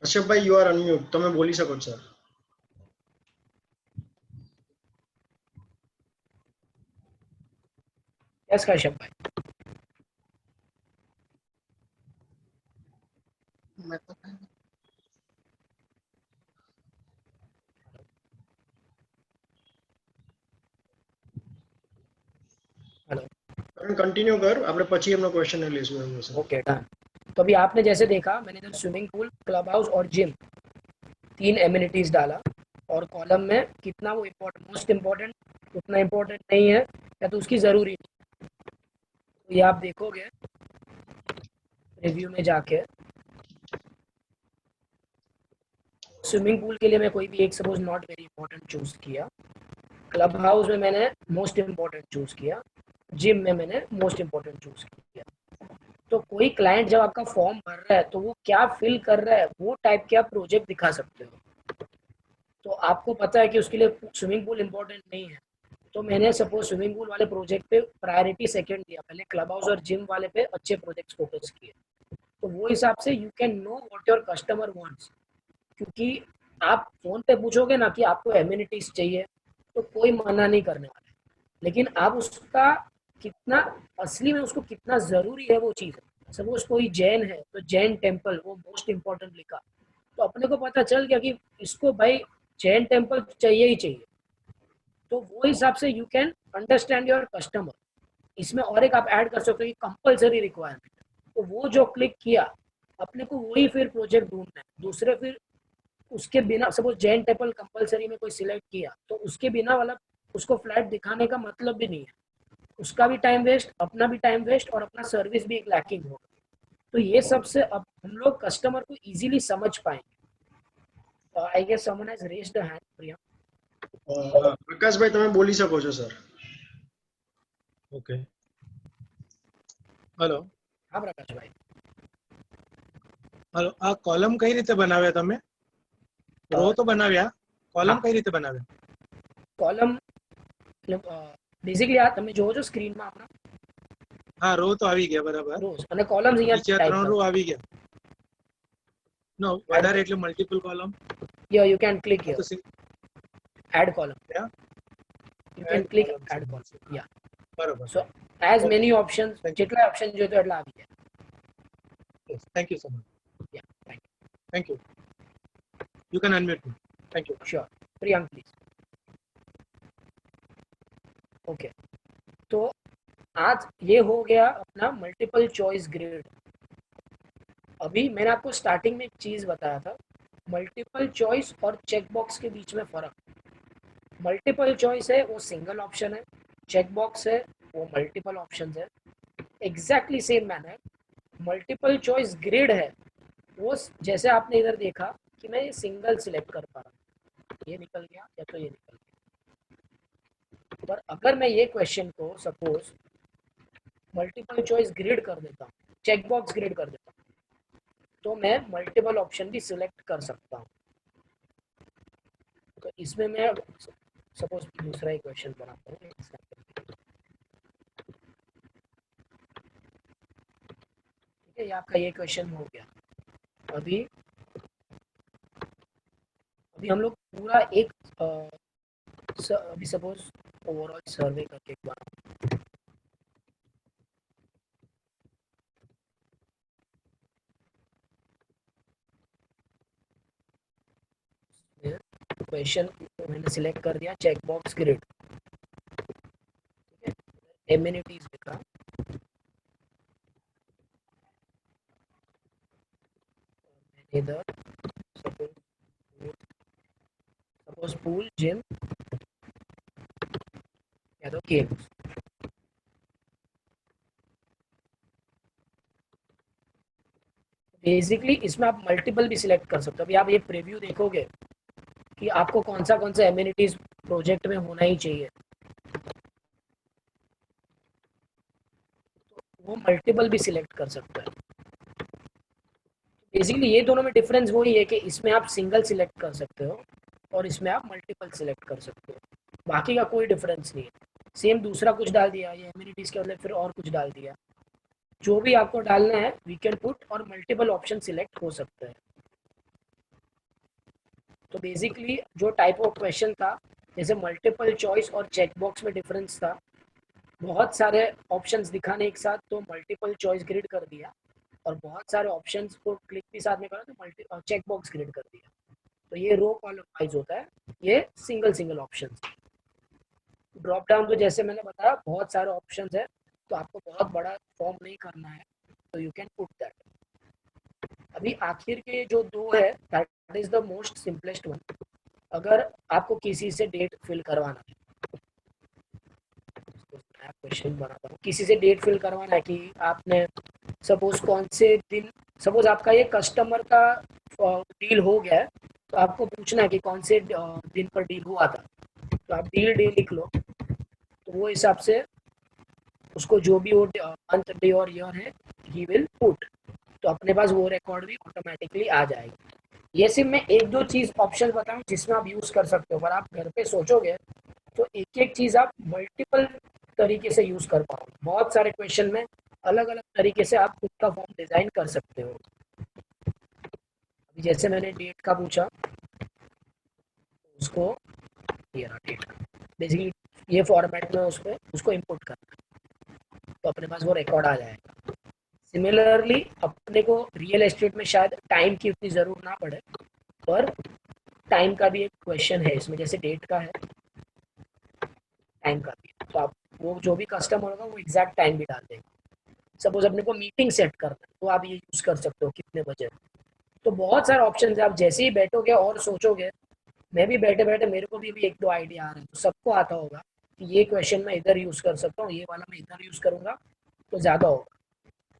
Kashyap bhai, you are unmute. તમે બોલી શકો sir. Yes, Kashyap bhai. Hello, continue कर, આપણે પછી એમનો ક્વેશ્ચન લઈશું એમનો સર. Okay done. तो अभी आपने जैसे देखा, मैंने इधर स्विमिंग पूल, क्लब हाउस और जिम 3 एमिनिटीज डाला, और कॉलम में कितना वो इम्पोर्टेंट, मोस्ट इम्पोर्टेंट, उतना इम्पोर्टेंट नहीं है या तो उसकी ज़रूरी नहीं। तो ये आप देखोगे रिव्यू में जाके, स्विमिंग पूल के लिए मैं कोई भी एक suppose not very important choose किया, क्लब हाउस में मैंने मोस्ट इम्पोर्टेंट चूज किया, जिम में मैंने मोस्ट इम्पोर्टेंट चूज किया। तो कोई क्लाइंट जब आपका फॉर्म भर रहा है तो वो क्या फिल कर रहा है, वो टाइप के आप प्रोजेक्ट दिखा सकते हो। तो आपको पता है कि उसके लिए स्विमिंग पूल इम्पोर्टेंट नहीं है, तो मैंने सपोज स्विमिंग पूल वाले प्रोजेक्ट पे प्रायोरिटी सेकंड दिया, पहले क्लब हाउस और जिम वाले पे अच्छे प्रोजेक्ट्स फोकस किए। तो वो हिसाब से you can know what your customer wants, क्योंकि आप फोन पे पूछोगे ना कि आपको एमिनिटीज चाहिए तो कोई मना नहीं करने वाला है, लेकिन आप उसका कितना असली में उसको कितना जरूरी है वो चीज है। सपोज कोई जैन है तो जैन टेम्पल वो मोस्ट इम्पोर्टेंट लिखा, तो अपने को पता चल गया कि इसको भाई जैन टेम्पल चाहिए ही चाहिए। तो वो हिसाब से you can understand your customer. इसमें और एक आप ऐड कर सकते हो कि कंपलसरी रिक्वायरमेंट, तो वो जो क्लिक किया अपने को वही फिर प्रोजेक्ट ढूंढना है। दूसरे फिर उसके बिना, सपोज जैन टेम्पल कंपलसरी में कोई सिलेक्ट किया तो उसके बिना वाला उसको फ्लैट दिखाने का मतलब भी नहीं है, उसका भी टाइम वेस्ट, अपना भी टाइम वेस्ट, और अपना सर्विस भी एक लैकिंग होगा। तो ये सबसे अब हम लोग कस्टमर को इजीली समझ पाएंगे। I guess someone has raised the hand. Priya, પ્રકાશભાઈ તમે બોલી શકો છો સર. Okay, hello. हाँ प्रकाश भाई। હેલો, આ કોલમ કઈ રીતે બનાવ્યા તમે? રો તો બનાવ્યા, કોલમ કઈ રીતે બનાવ્યા? કોલમ બેઝિકલી આ તમે જોવો છો સ્ક્રીનમાં આપણા, હા, રો તો આવી ગયા બરાબર, રોઝ અને કોલમ્સ અહીંયા નીચે ટાઈપ 3 કરો. રો આવી ગયા. નો વધારે એટલે multiple column. Yeah, you can click here, તો add column. Yeah. you can Add click columns. add column. Yeah. બરોબર. So as Okay. many options, Thank you. જેટલા option જોઈએ તો એટલા આવી જાય. Yes. Thank you so much. Yeah, thank you. Thank you. You can unmute me. Thank you. Sure. Priyank please. Okay. तो आज ये हो गया अपना मल्टीपल चॉइस ग्रिड. अभी मैंने आपको स्टार्टिंग में एक चीज बताया था, मल्टीपल चॉइस और चेक बॉक्स के बीच में फर्क. मल्टीपल चॉइस है वो सिंगल ऑप्शन है, चेक बॉक्स है वो मल्टीपल ऑप्शन है. Exactly same manner multiple choice grid है वो जैसे आपने इधर देखा कि मैं ये सिंगल सिलेक्ट कर पा रहा हूँ, ये निकल गया या तो ये निकल गया. पर अगर मैं ये क्वेश्चन को सपोज मल्टीपल चॉइस ग्रिड कर देता हूँ, चेक बॉक्स ग्रिड कर देता हूँ, तो मैं मल्टीपल ऑप्शन भी सिलेक्ट कर सकता हूँ. तो इसमें मैं सपोज दूसरा ही क्वेश्चन बनाता हूँ. ठीक है, ये आपका ये क्वेश्चन हो गया. अभी हम लोग पूरा एक अभी सपोज ओवरऑल सर्वे करके एक बार क्वेश्चन मैंने सिलेक्ट कर दिया चेक बॉक्स ग्रिड. ठीक है, एमिनिटीज लिखा, इधर सपोज पूल जिम या तो गेम्स. बेसिकली इसमें आप मल्टीपल भी सिलेक्ट कर सकते हो. अभी आप ये प्रीव्यू देखोगे कि आपको कौन सा एमिनिटीज प्रोजेक्ट में होना ही चाहिए, तो वो मल्टीपल भी सिलेक्ट कर सकते हैं. बेसिकली ये दोनों में डिफरेंस वही है कि इसमें आप सिंगल सिलेक्ट कर सकते हो और इसमें आप मल्टीपल सिलेक्ट कर सकते हो. बाकी का कोई डिफरेंस नहीं है. सेम दूसरा कुछ डाल दिया, ये एमिनिटीज के बदले फिर और कुछ डाल दिया. जो भी आपको डालना है वी कैन पुट और मल्टीपल ऑप्शन सिलेक्ट हो सकते हैं. तो बेसिकली जो टाइप ऑफ क्वेश्चन था, जैसे मल्टीपल चॉइस और चेक बॉक्स में डिफरेंस था, बहुत सारे ऑप्शंस दिखाने एक साथ तो मल्टीपल चॉइस ग्रिड कर दिया, और बहुत सारे ऑप्शंस को क्लिक भी साथ में करा तो मल्टी चेक बॉक्स ग्रिड कर दिया. तो ये रो कॉलम वाइज होता है, ये सिंगल ऑप्शंस. ड्रॉप डाउन तो जैसे मैंने बताया बहुत सारे ऑप्शंस है, तो आपको बहुत बड़ा फॉर्म नहीं करना है, तो यू कैन पुट दैट. अभी आखिर के जो दो है that is the most simplest one. अगर आपको किसी से डेट फिल करवाना है, क्वेश्चन बनाता हूँ, किसी से डेट फिल करवाना है कि आपने सपोज कौन से दिन, सपोज आपका ये कस्टमर का डील हो गया है, तो आपको पूछना है कि कौन से दिन पर डील हुआ था. तो आप डील डे लिख लो, तो वो हिसाब से उसको जो भी वो मंथ डे और ईयर है ही विल पुट, तो अपने पास वो रिकॉर्ड भी ऑटोमेटिकली आ जाएगा. ये सिर्फ मैं एक दो चीज ऑप्शन बताऊं जिसमें आप यूज कर सकते हो, पर आप घर पे सोचोगे तो एक एक चीज आप मल्टीपल तरीके से यूज कर पाओगे. बहुत सारे क्वेश्चन में अलग अलग तरीके से आप खुद का फॉर्म डिजाइन कर सकते हो. अभी जैसे मैंने डेट का पूछा, उसको ये रहा डेट का, बेसिकली ये फॉर्मेट में उसको इंपुट करना, तो अपने पास वो रिकॉर्ड आ जाएगा. सिमिलरली अपने को रियल एस्टेट में शायद टाइम की उतनी जरूरत ना पड़े, पर टाइम का भी एक क्वेश्चन है इसमें, जैसे डेट का है टाइम का भी, तो आप वो जो भी कस्टमर होगा वो एग्जैक्ट टाइम भी डाल देंगे. सपोज अपने को मीटिंग सेट करना है, तो आप ये यूज कर सकते हो कितने बजे. तो बहुत सारे ऑप्शन है. आप जैसे ही बैठोगे और सोचोगे, मैं भी बैठे बैठे मेरे को भी एक दो आइडिया आ रहे हैं, तो सबको आता होगा कि ये क्वेश्चन मैं इधर यूज कर सकता हूँ, ये वाला मैं इधर यूज करूंगा तो ज्यादा होगा.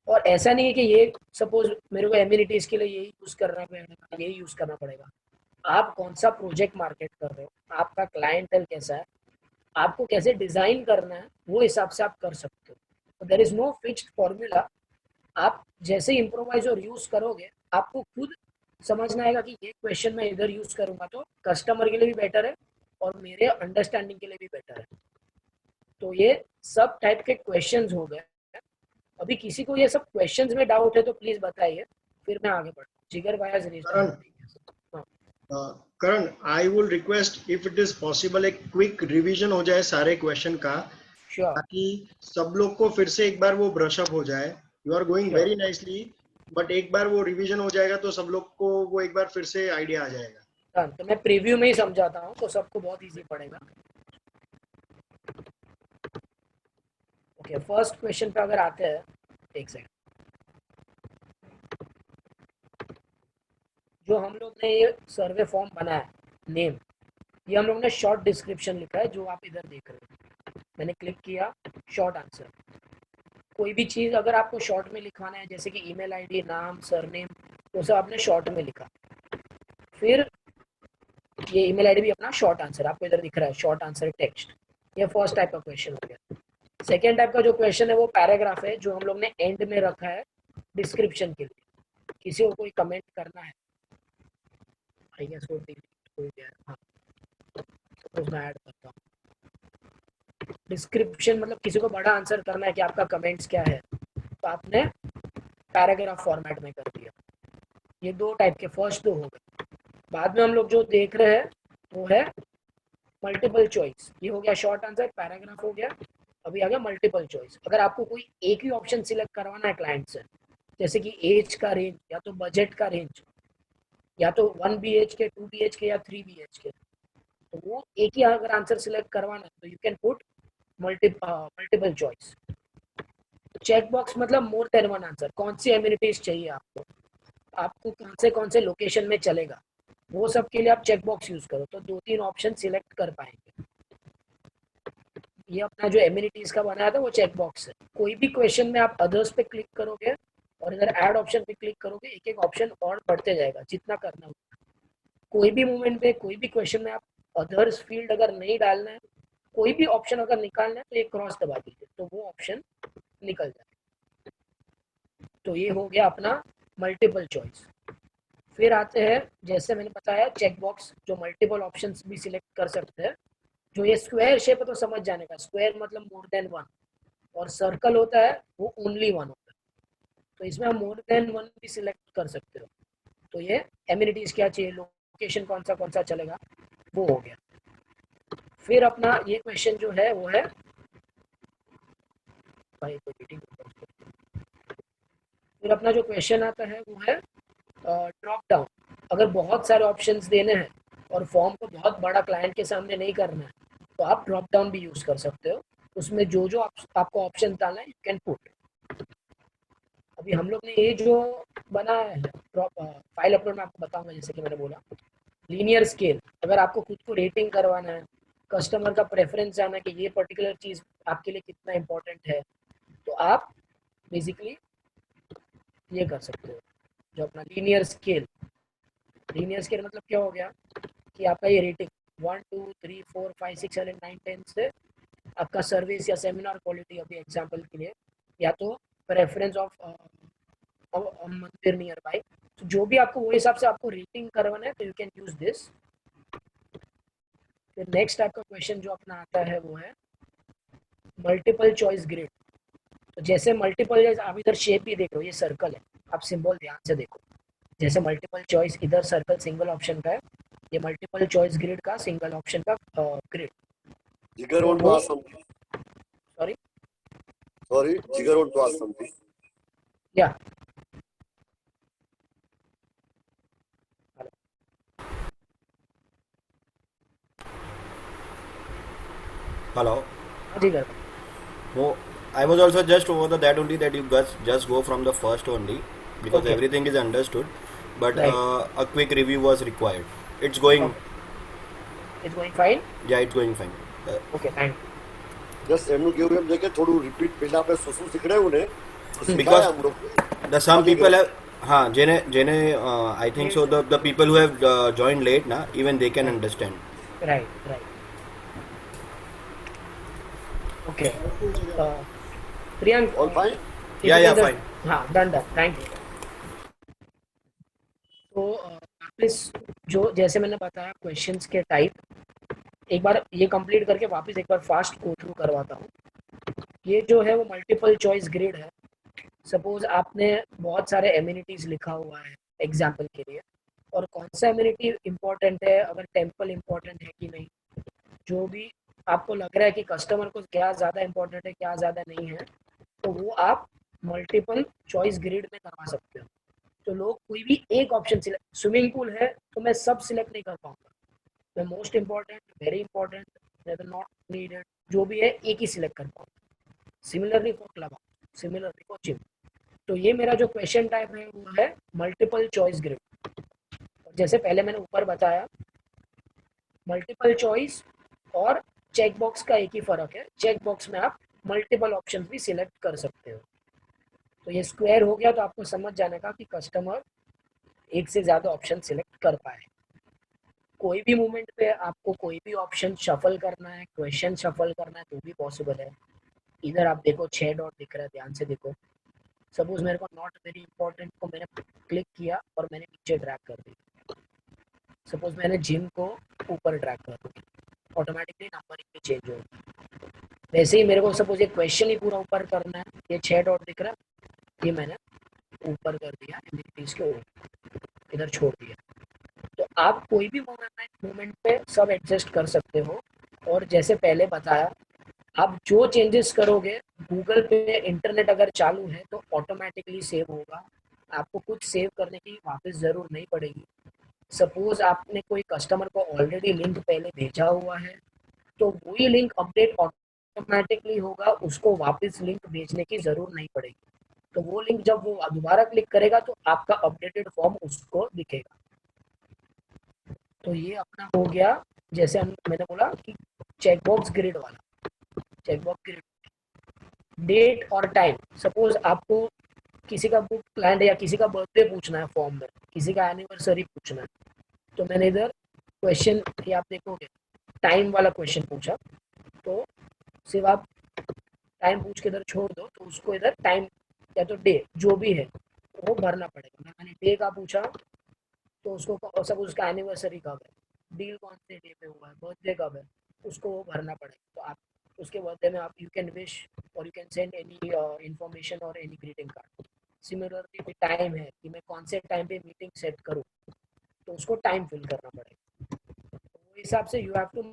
और ऐसा नहीं है कि ये सपोज मेरे को एमिनिटीज के लिए यही यूज करना पड़ेगा, यही यूज करना पड़ेगा. आप कौन सा प्रोजेक्ट मार्केट कर रहे हो, आपका क्लाइंटल कैसा है, आपको कैसे डिजाइन करना है, वो हिसाब से आप कर सकते हो. There is no fixed formula. आप जैसे इम्प्रोवाइज और यूज करोगे, आपको खुद समझना आएगा कि ये क्वेश्चन मैं इधर यूज करूंगा तो कस्टमर के लिए भी बेटर है और मेरे अंडरस्टैंडिंग के लिए भी बेटर है. तो ये सब टाइप के क्वेश्चंस हो गए. अभी किसी को ये सब क्वेश्चंस में डाउट है तो प्लीज बताइए, फिर मैं आगे बढ़ता हूँ. जिगर भाई Karan, I will request if it is possible एक क्विक रिवीजन हो जाए सारे क्वेश्चन का, श्योर ताकि सब लोग को फिर से एक बार वो ब्रश अप हो जाए. You are going Sure. Very nicely, but एक बार वो रिवीजन हो जाएगा तो सब लोग को वो एक बार फिर से आइडिया आ जाएगा. डन. तो मैं प्रीव्यू में ही समझाता हूँ तो सबको बहुत इजी पड़ेगा. ओके, फर्स्ट क्वेश्चन पे अगर आते हैं, एक सेकंड. जो हम लोग ने ये सर्वे फॉर्म बनाया नेम, ये हम लोग ने शॉर्ट डिस्क्रिप्शन लिखा है जो आप इधर देख रहे हो. मैंने क्लिक किया शॉर्ट आंसर. कोई भी चीज़ अगर आपको शॉर्ट में लिखवाना है, जैसे कि ईमेल आईडी, नाम, सरनेम, तो सब आपने शॉर्ट में लिखा. फिर ये ईमेल आईडी भी अपना शॉर्ट आंसर आपको इधर दिख रहा है, शॉर्ट आंसर टेक्स्ट. ये फर्स्ट टाइप का क्वेश्चन हो गया. सेकेंड टाइप का जो क्वेश्चन है वो पैराग्राफ है, जो हम लोग ने एंड में रखा है डिस्क्रिप्शन के लिए. किसी को कोई कमेंट करना है, आई गेस वो डिलीट हो गया. हाँ, तो मैं ऐड करता हूँ डिस्क्रिप्शन. मतलब किसी को बड़ा आंसर करना है कि आपका कमेंट्स क्या है, तो आपने पैराग्राफ फॉर्मेट में कर दिया. ये दो टाइप के फर्स्ट दो हो गए. बाद में हम लोग जो देख रहे हैं वो है मल्टीपल चॉइस. ये हो गया शॉर्ट आंसर, पैराग्राफ हो गया. अभी आ गया मल्टीपल चॉइस. अगर आपको कोई एक ही ऑप्शन सिलेक्ट करवाना है क्लाइंट से, जैसे कि एज का रेंज, या तो बजट का रेंज, या तो 1 BHK, 2 BHK या 3 BHK, तो वो एक ही अगर आंसर सिलेक्ट करवाना है तो you can put multiple choice. Check box मतलब मोर देन वन आंसर. कौन सी एमिनिटीज चाहिए आपको, आपको कौन से लोकेशन में चलेगा, वो सब के लिए आप चेक बॉक्स यूज करो तो 2-3 ऑप्शन सिलेक्ट कर पाएंगे. ये अपना जो एमिनिटीज का बनाया था वो चेक बॉक्स है. कोई भी क्वेश्चन में आप अदर्स पे क्लिक करोगे और इधर ऐड ऑप्शन पे क्लिक करोगे, एक एक ऑप्शन और बढ़ते जाएगा जितना करना होगा. कोई भी मूवमेंट पे, कोई भी क्वेश्चन में आप अदर्स फील्ड अगर नहीं डालना है, कोई भी ऑप्शन अगर निकालना है तो ये क्रॉस दबा दीजिए तो वो ऑप्शन निकल जाए. तो ये हो गया अपना मल्टीपल चॉइस. फिर आते हैं, जैसे मैंने बताया, चेक बॉक्स जो मल्टीपल ऑप्शंस भी सिलेक्ट कर सकते हैं. जो ये स्क्वायर शेप है तो समझ जाने का, स्क्वायर मतलब मोर देन वन, और सर्कल होता है वो ओनली वन होता है. तो इसमें हम मोर देन वन भी सिलेक्ट कर सकते हो. तो ये एमिनिटीज क्या चाहिए, लोकेशन कौन सा चलेगा, वो हो गया. फिर अपना ये क्वेश्चन जो है वो है, भाई कोई मीटिंग. फिर अपना जो क्वेश्चन आता है वो है ड्रॉप डाउन. अगर बहुत सारे ऑप्शंस देने हैं और फॉर्म को बहुत बड़ा क्लाइंट के सामने नहीं करना है, तो आप ड्रॉप डाउन भी यूज कर सकते हो. उसमें जो आपको ऑप्शन डालना है यू कैन पुट. अभी हम लोग ने ये जो बनाया है फाइल अपलोड में आपको बताऊंगा. जैसे कि मैंने बोला लीनियर स्केल, अगर आपको खुद को रेटिंग करवाना है, कस्टमर का प्रेफरेंस जानना है कि ये पर्टिकुलर चीज़ आपके लिए कितना इम्पोर्टेंट है, तो आप बेसिकली ये कर सकते हो. जो अपना लीनियर स्केल मतलब क्या हो गया कि आपका ये रेटिंग 1 2 3 4 5 6 7 8 9 10 से आपका सर्विस या सेमिनार क्वालिटी, अभी एग्जांपल के लिए, या तो प्रेफरेंस ऑफ मंदिर नियर बाय, तो जो भी आपको वो हिसाब से आपको रेटिंग करवाना है तो यू कैन यूज दिस. फिर नेक्स्ट टाइप का क्वेश्चन जो अपना आता है वो है मल्टीपल चॉइस ग्रिड. तो जैसे मल्टीपल, आप इधर शेप भी देख रहे हो, ये सर्कल है, आप सिंबल ध्यान से देखो. जैसे मल्टीपल चॉइस इधर सर्कल सिंगल ऑप्शन का है, ये मल्टीपल चॉइस ग्रिड का सिंगल ऑप्शन का grid. Jigar want to ask something. Sorry? Sorry, Jigar want to ask something. Yeah. Hello. Jigar. So I was also just over that only, that you guys just go from the first only, because Okay. everything is understood, but Right. a quick review was required. It's going. It's going fine? Yeah, it's going fine. Okay, thank you. Just એમનું કેવું એમ છે કે થોડું repeat પહેલા આપણે શું શીખડાયું ને તો શીખાય Because આમ લોકો. the some Okay, people good. have jene I think so the people who have joined late na, even they can understand. Right. Okay. Priyank. All fine? Yeah, fine. हाँ, done. Thank you. तो वापस जो जैसे मैंने बताया questions के type, एक बार ये कंप्लीट करके वापस एक बार फास्ट गो थ्रू करवाता हूँ. ये जो है वो मल्टीपल चॉइस ग्रिड है. सपोज आपने बहुत सारे एमिनिटीज लिखा हुआ है एग्जाम्पल के लिए, और कौन सा एमिनिटी इम्पोर्टेंट है, अगर टेम्पल इम्पोर्टेंट है कि नहीं, जो भी आपको लग रहा है कि कस्टमर को क्या ज़्यादा इम्पोर्टेंट है क्या ज़्यादा नहीं है, तो वो आप मल्टीपल चॉइस ग्रिड में करवा सकते हो। तो लोग कोई भी एक ऑप्शन सिलेक्ट, स्विमिंग पूल है तो मैं सब सिलेक्ट नहीं कर पाऊंगा, मैं most important, very important, not needed, जो भी है एक ही सिलेक्ट कर पाऊंगा। Similarly for club house, similarly for gym. तो ये मेरा जो क्वेश्चन टाइप है वो है मल्टीपल चॉइस ग्रिड। जैसे पहले मैंने ऊपर बताया, मल्टीपल चॉइस और चेक बॉक्स का एक ही फर्क है, चेक बॉक्स में आप मल्टीपल ऑप्शन भी सिलेक्ट कर सकते हो। तो ये स्क्वायर हो गया, तो आपको समझ जाने का कि कस्टमर एक से ज़्यादा ऑप्शन सिलेक्ट कर पाए। कोई भी मोमेंट पे आपको कोई भी ऑप्शन शफल करना है, क्वेश्चन शफल करना है, तो भी पॉसिबल है। इधर आप देखो 6 डॉट दिख रहा है, ध्यान से देखो। सपोज मेरे को नॉट वेरी इंपॉर्टेंट को मैंने क्लिक किया और मैंने नीचे ड्रैग कर दी। सपोज मैंने जिम को ऊपर ड्रैग कर दी, ऑटोमेटिकली नंबरिंग भी चेंज होगा। वैसे ही मेरे को सपोज ये क्वेश्चन ही पूरा ऊपर करना है, ये 6 डॉट दिख रहा है, ये मैंने ऊपर कर दिया, इसके इधर छोड़ दिया। तो आप कोई भी मोमेंट पे सब एडजस्ट कर सकते हो। और जैसे पहले बताया, आप जो चेंजेस करोगे, गूगल पे इंटरनेट अगर चालू है तो ऑटोमेटिकली सेव होगा, आपको कुछ सेव करने की वापस ज़रूर नहीं पड़ेगी। सपोज आपने कोई कस्टमर को ऑलरेडी लिंक पहले भेजा हुआ है, तो वही लिंक अपडेट ऑटोमेटिकली होगा, उसको वापस लिंक भेजने की ज़रूर नहीं पड़ेगी। तो वो लिंक जब वो दोबारा क्लिक करेगा तो आपका अपडेटेड फॉर्म उसको दिखेगा। तो ये अपना हो गया, जैसे मैंने बोला कि चेकबॉक्स ग्रिड वाला, चेकबॉक्स ग्रिड, डेट और टाइम। सपोज आपको किसी का बुक प्लान है या किसी का बर्थडे पूछना है फॉर्म में, किसी का एनिवर्सरी पूछना है, तो मैंने इधर क्वेश्चन, ये आप देखोगे टाइम वाला क्वेश्चन पूछा, तो सिर्फ आप टाइम पूछ के इधर छोड़ दो, तो उसको इधर टाइम या तो डे जो भी है वो भरना पड़ेगा। मैंने डे का पूछा तो उसको सब, उसका एनिवर्सरी कब है, डील कौन से डे पे हुआ है, बर्थडे कब है, उसको वो भरना पड़ेगा। तो आप उसके बर्थडे में आप यू कैन विश और you can send any information और any greeting card. Similarly time है कि मैं कौन से टाइम पे मीटिंग सेट करूँ, तो उसको टाइम फिल करना पड़ेगा। तो वो हिसाब से you have to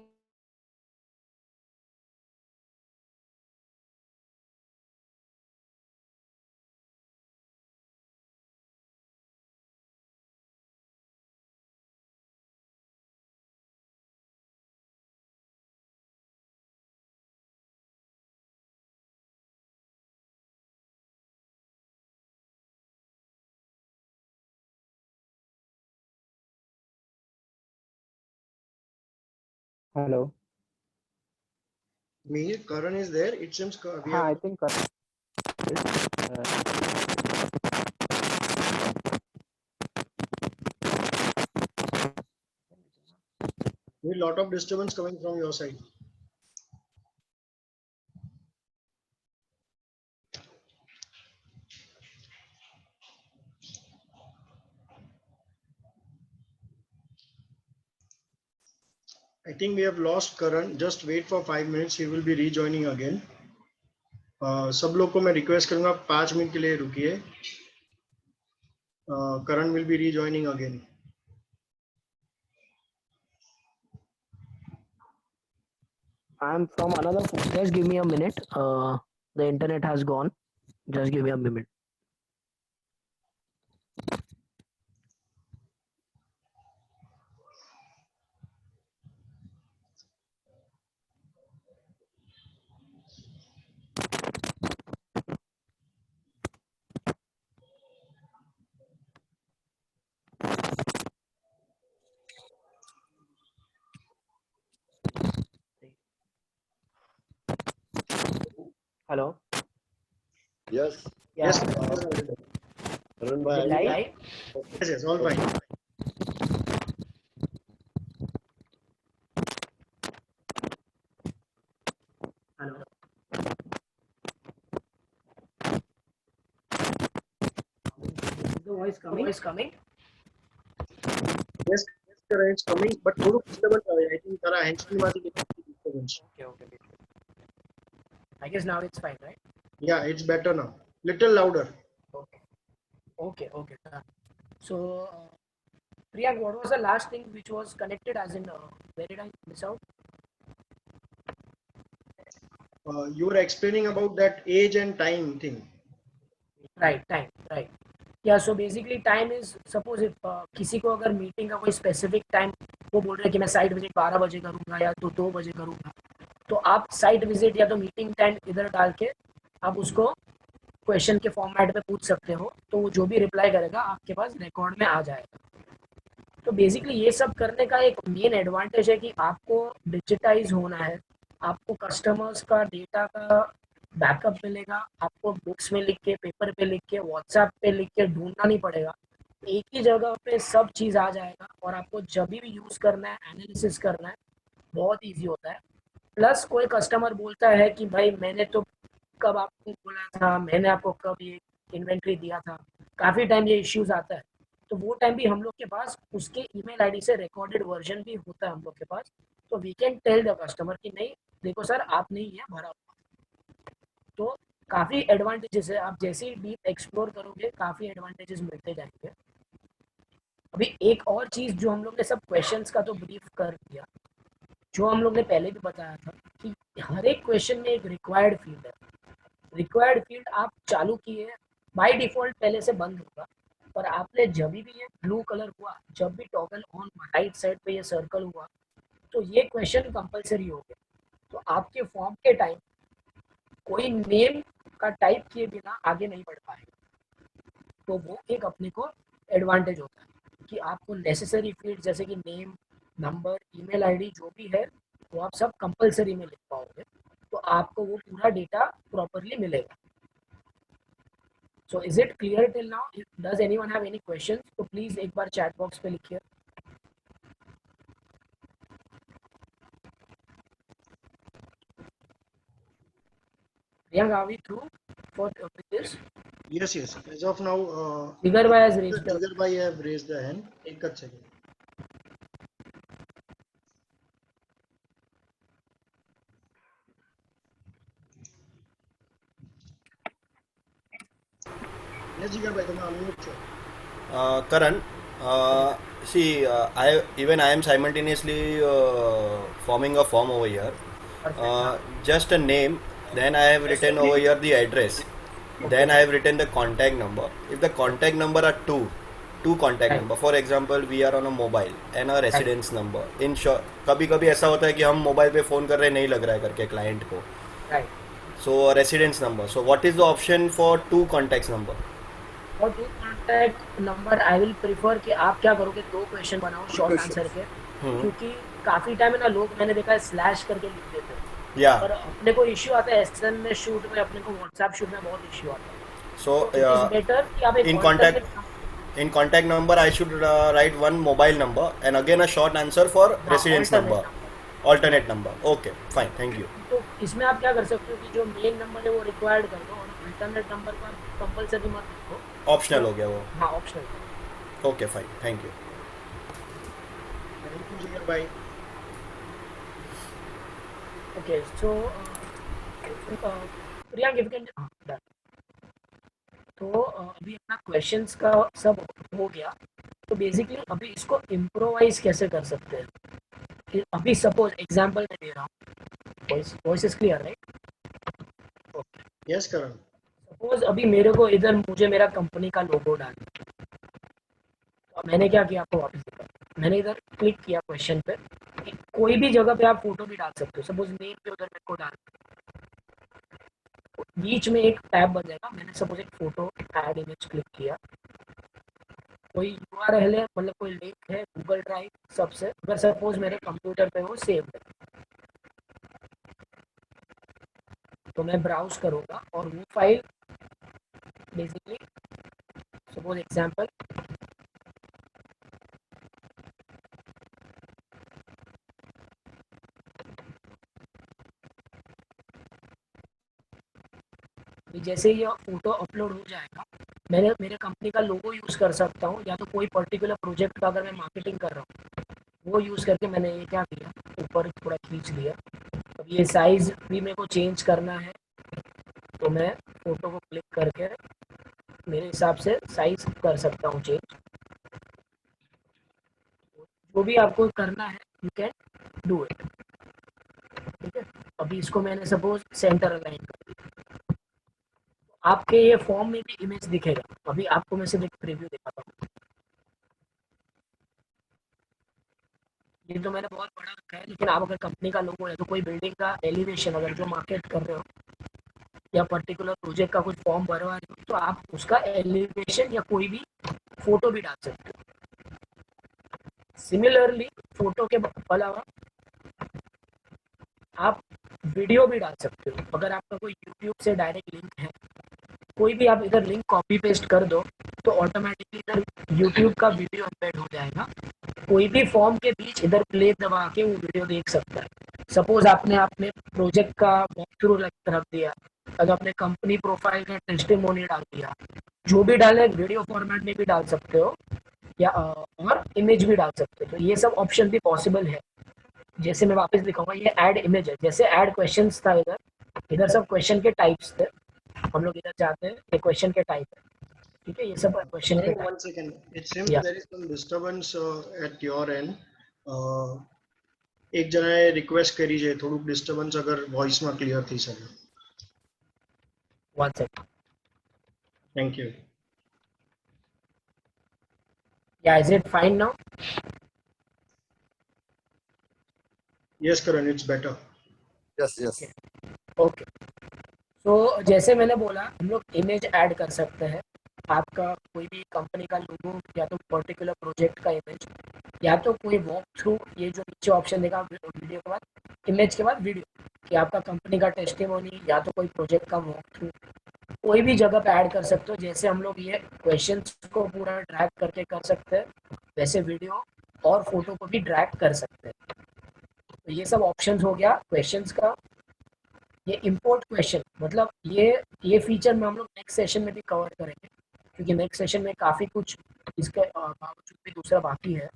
Hello. Me, Karan is there. It seems we हाँ, I have think Karan is, a lot of disturbance coming from your side. I think we have lost Karan. Just wait for 5 minutes. He will be rejoining again. सब लोग को मैं request करूंगा 5 minute के लिए रुकिए. Karan will be rejoining again. I'm from another phone. Just give me a minute. The internet has gone. Just give me a minute. Hello. Yes. Yes. Karan Is bhai, it live? Yes, yes, all fine. Hello. Is the voice coming? Yes, Karan, it's coming, but थोड़ा disturbance आ रहा है. I think Tara hands-free मारती है disturbance. Okay. I guess now it's fine, right? Yeah, it's better now. Little louder. Okay. Done. So Priyank, what was the last thing which was connected, as in where did I miss out? You were explaining about that age and time thing. Right, time, right. Yeah, so basically time is, suppose if किसी को अगर meeting का कोई specific time वो बोल रहे हैं कि मैं साइट विजिट 12 बजे करूंगा या तो 2 बजे करूंगा, तो आप साइट विजिट या तो मीटिंग टाइम इधर डाल के आप उसको क्वेश्चन के फॉर्मेट में पूछ सकते हो, तो वो जो भी रिप्लाई करेगा आपके पास रिकॉर्ड में आ जाएगा। तो बेसिकली ये सब करने का एक मेन एडवांटेज है कि आपको डिजिटाइज होना है, आपको कस्टमर्स का डेटा का बैकअप मिलेगा, आपको बुक्स में लिख के, पेपर पे लिख के, व्हाट्सएप पे लिख के ढूंढना नहीं पड़ेगा, एक ही जगह पे सब चीज़ आ जाएगा और आपको जब भी यूज़ करना है, एनालिसिस करना है, बहुत ईजी होता है। प्लस कोई कस्टमर बोलता है कि भाई मैंने तो कब आपको बोला था, मैंने आपको कब ये इन्वेंट्री दिया था, काफ़ी टाइम ये इश्यूज आता है, तो वो टाइम भी हम लोग के पास उसके ईमेल आईडी से रिकॉर्डेड वर्जन भी होता है हम लोग के पास, तो we can tell the customer कि नहीं देखो सर आप नहीं है भरा हुआ। तो काफ़ी एडवांटेजेस है, आप जैसे ही डीप एक्सप्लोर करोगे काफ़ी एडवांटेजेस मिलते जाएंगे। अभी एक और चीज़ जो हम लोग ने सब क्वेश्चंस का तो ब्रीफ कर दिया, जो हम लोग ने पहले भी बताया था कि हर एक क्वेश्चन में एक रिक्वायर्ड फील्ड है। रिक्वायर्ड फील्ड आप चालू किए, बाय डिफॉल्ट पहले से बंद होगा, पर आपने जब भी ये ब्लू कलर हुआ, जब भी टॉगल ऑन राइट साइड पे ये सर्कल हुआ, तो ये क्वेश्चन कंपलसरी हो गया। तो आपके फॉर्म के टाइम कोई नेम का टाइप किए बिना आगे नहीं बढ़ पाएगा, तो वो एक अपने को एडवांटेज होता है कि आपको नेसेसरी फील्ड जैसे कि नेम, नंबर, ईमेल आईडी जो भी है वो आप सब कंपलसरी में लिख पाओगे, तो आपको वो पूरा डेटा प्रॉपरली मिलेगा। So is it clear till now? Does anyone have any questions? तो please एक बार chat box पे लिखिए। Priyank, are we through for this? Yes, yes. As of now, Jigar bhai has raised the Jigar bhai have raised the hand. एक second. Yes, Jigar bhai, તમે unmute છો. Karan, see, I am simultaneously forming a form over here. Just a name, then I have written over here the address, then I have written the contact number. If the contact number are two contact number, for example we are on a mobile and a residence number. In short, कभी कभी ऐसा होता है कि हम mobile पे phone कर रहे नहीं लग रहा है करके क्लाइंट को, so residence number. So what is the option for two contacts number? और two contact number I will prefer कि आप क्या करोगे, 2 क्वेश्चन बनाओ शॉर्ट आंसर के, क्योंकि काफी टाइम है ना लोग मैंने देखा है स्लैश करके लिख देते हैं, पर अपने को इश्यू आता है एसएमएस शूट में, अपने को व्हाट्सएप शूट में बहुत इश्यू आता है। So बेटर कि आप एक in contact number I should write one mobile number and again a short answer for residence number, alternate number. Okay, fine, thank you. तो इसमें आप क्या कर सकते हो कि जो मेन नंबर है वो रिक्वायर्ड कर दो और अल्टरनेट नंबर का कंपलसरी मत लिखो, ऑप्शनल हो गया वो। हाँ optional. Okay fine, thank you. Thank you, Jigar bhai. Okay, so Priyank, if you can done. तो अभी अपना क्वेश्चंस का सब हो गया, तो बेसिकली अभी इसको इम्प्रोवाइज कैसे कर सकते हैं कि अभी सपोज एग्जांपल मैं दे रहा हूँ, voice is clear right? Yes, Karan. Suppose अभी मेरे को इधर मुझे मेरा कंपनी का लोगो डालना, तो मैंने क्या किया आपको वापस दिखा, मैंने इधर क्लिक किया क्वेश्चन पे, कोई भी जगह पे आप फोटो भी डाल सकते हो, सपोज नेम पे उधर मेरे को डाल, बीच में एक टैब बन जाएगा, मैंने सपोज एक फोटो ऐड इमेज क्लिक किया, कोई यूआरएल है मतलब कोई लिंक है गूगल ड्राइव सबसे, अगर सपोज मेरे कंप्यूटर पे वो सेव है, तो मैं ब्राउज करूँगा और वो फाइल बेसिकली सपोज एग्जांपल जैसे ये फोटो अपलोड हो जाएगा, मैंने मेरे कंपनी का लोगो यूज़ कर सकता हूँ, या तो कोई पर्टिकुलर प्रोजेक्ट का अगर मैं मार्केटिंग कर रहा हूँ वो यूज़ करके मैंने ये क्या किया, ऊपर थोड़ा खींच लिया। अब ये साइज़ भी मेरे को चेंज करना है, तो मैं फोटो को क्लिक करके मेरे हिसाब से साइज कर सकता हूँ चेंज। जो भी आपको करना है यू कैन डू इट। ठीक है, अभी इसको मैंने सपोज सेंटर अलाइन कर दिया, आपके ये फॉर्म में भी इमेज दिखेगा। अभी आपको मैं सिर्फ एक प्रीव्यू दिखाता हूँ। ये तो मैंने बहुत बड़ा रखा है, लेकिन आप अगर कंपनी का लोगो है तो कोई बिल्डिंग का एलिवेशन अगर जो मार्केट कर रहे हो या पर्टिकुलर प्रोजेक्ट का कुछ फॉर्म भरवा रहे हो तो आप उसका एलिवेशन या कोई भी फोटो भी डाल सकते हो। सिमिलरली फोटो के अलावा आप वीडियो भी डाल सकते हो। अगर आपका कोई यूट्यूब से डायरेक्ट लिंक है, कोई भी आप इधर लिंक कॉपी पेस्ट कर दो तो ऑटोमेटिकली इधर यूट्यूब का वीडियो एम्बेड हो जाएगा। कोई भी फॉर्म के बीच इधर प्ले दबा के वो वीडियो देख सकता है। सपोज आपने अपने प्रोजेक्ट का वॉक थ्रू रख दिया, अगर अपने कंपनी प्रोफाइल का टेस्टिमोनी डाल दिया, जो भी डाले वीडियो फॉर्मेट में भी डाल सकते हो या और इमेज भी डाल सकते हो। तो ये सब ऑप्शन भी पॉसिबल है। जैसे मैं वापस दिखाऊंगा, ये ऐड इमेज है, जैसे ऐड क्वेश्चंस था इधर, इधर सब क्वेश्चन के टाइप्स थे। हम लोग इधर जाते हैं, ये क्वेश्चन के टाइप है। ठीक है, ये सब क्वेश्चन के One second. It seems Yeah. there is some disturbance at your end. એક જણાએ રિક્વેસ્ટ કરી છે થોડુંક ડિસ્ટર્બન્સ અગર વોઇસમાં ક્લિયર થઈ શકે. One second. Thank you. Yeah, is it fine now? Yes, Karan, it's better. Yes, yes. Okay, तो जैसे मैंने बोला हम लोग इमेज ऐड कर सकते हैं। आपका कोई भी कंपनी का लोगो या तो पर्टिकुलर प्रोजेक्ट का इमेज या तो कोई वॉक थ्रू, ये जो नीचे ऑप्शन देगा वीडियो के बाद इमेज के बाद वीडियो, कि आपका कंपनी का टेस्टिमोनी या तो कोई प्रोजेक्ट का वॉक थ्रू कोई भी जगह पे ऐड कर सकते हो। जैसे हम लोग ये क्वेश्चंस को पूरा ड्रैग करके कर सकते हैं, वैसे वीडियो और फोटो को भी ड्रैग कर सकते हैं। तो ये सब ऑप्शंस हो गया क्वेश्चंस का। ये इंपोर्ट क्वेश्चन, मतलब ये फीचर में हम लोग नेक्स्ट सेशन में भी कवर करेंगे, क्योंकि नेक्स्ट सेशन में काफ़ी कुछ इसके बावजूद भी दूसरा बाकी है।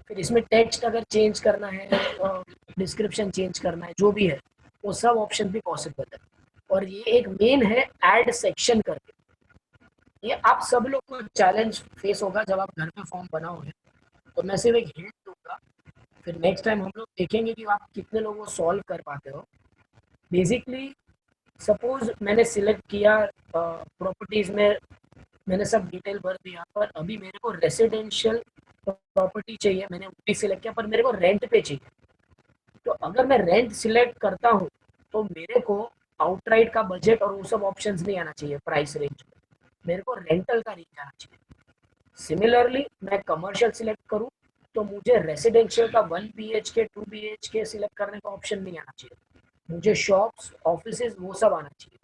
फिर इसमें टेक्स्ट अगर चेंज करना है, डिस्क्रिप्शन चेंज करना है, जो भी है वो सब ऑप्शन भी पॉसिबल है। और ये एक मेन है ऐड सेक्शन करके। ये आप सब लोग को चैलेंज फेस होगा जब आप घर पे फॉर्म बनाओगे। तो मैं सिर्फ एक हिंट दूंगा, फिर नेक्स्ट टाइम हम लोग देखेंगे कि आप कितने लोगों को सॉल्व कर पाते हो। बेसिकली सपोज मैंने सिलेक्ट किया प्रॉपर्टीज में, मैंने सब डिटेल भर दिया, पर अभी मेरे को रेसिडेंशियल प्रॉपर्टी चाहिए, मैंने वो भी सिलेक्ट किया, पर मेरे को रेंट पे चाहिए। तो अगर मैं रेंट सिलेक्ट करता हूँ तो मेरे को आउटराइट का बजट और वो सब ऑप्शंस नहीं आना चाहिए प्राइस रेंज में, मेरे को रेंटल का रेंज आना चाहिए। सिमिलरली मैं कमर्शियल सिलेक्ट करूँ तो मुझे रेसिडेंशियल का 1 BHK 2 BHK सिलेक्ट करने का ऑप्शन नहीं आना चाहिए, मुझे शॉप्स ऑफिसेज वो सब आना चाहिए।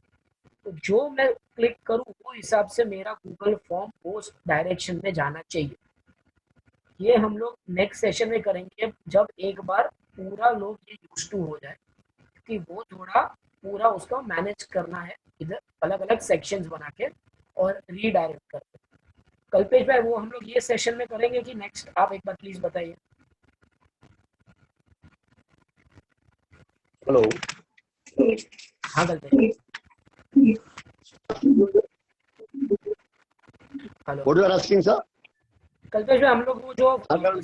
तो जो मैं क्लिक करूँ वो हिसाब से मेरा गूगल फॉर्म उस डायरेक्शन में जाना चाहिए। ये हम लोग नेक्स्ट सेशन में करेंगे जब एक बार पूरा लोग ये यूज टू हो जाए, कि वो थोड़ा पूरा उसका मैनेज करना है, इधर अलग अलग सेक्शंस बना के और रीडायरेक्ट करके। कल्पेश भाई, वो हम लोग ये सेशन में करेंगे कि नेक्स्ट? आप एक बार प्लीज बताइए। हेलो। हाँ Kalpesh. Hello. What you are asking, sir? Kalpesh भाई, हम लोग वो जो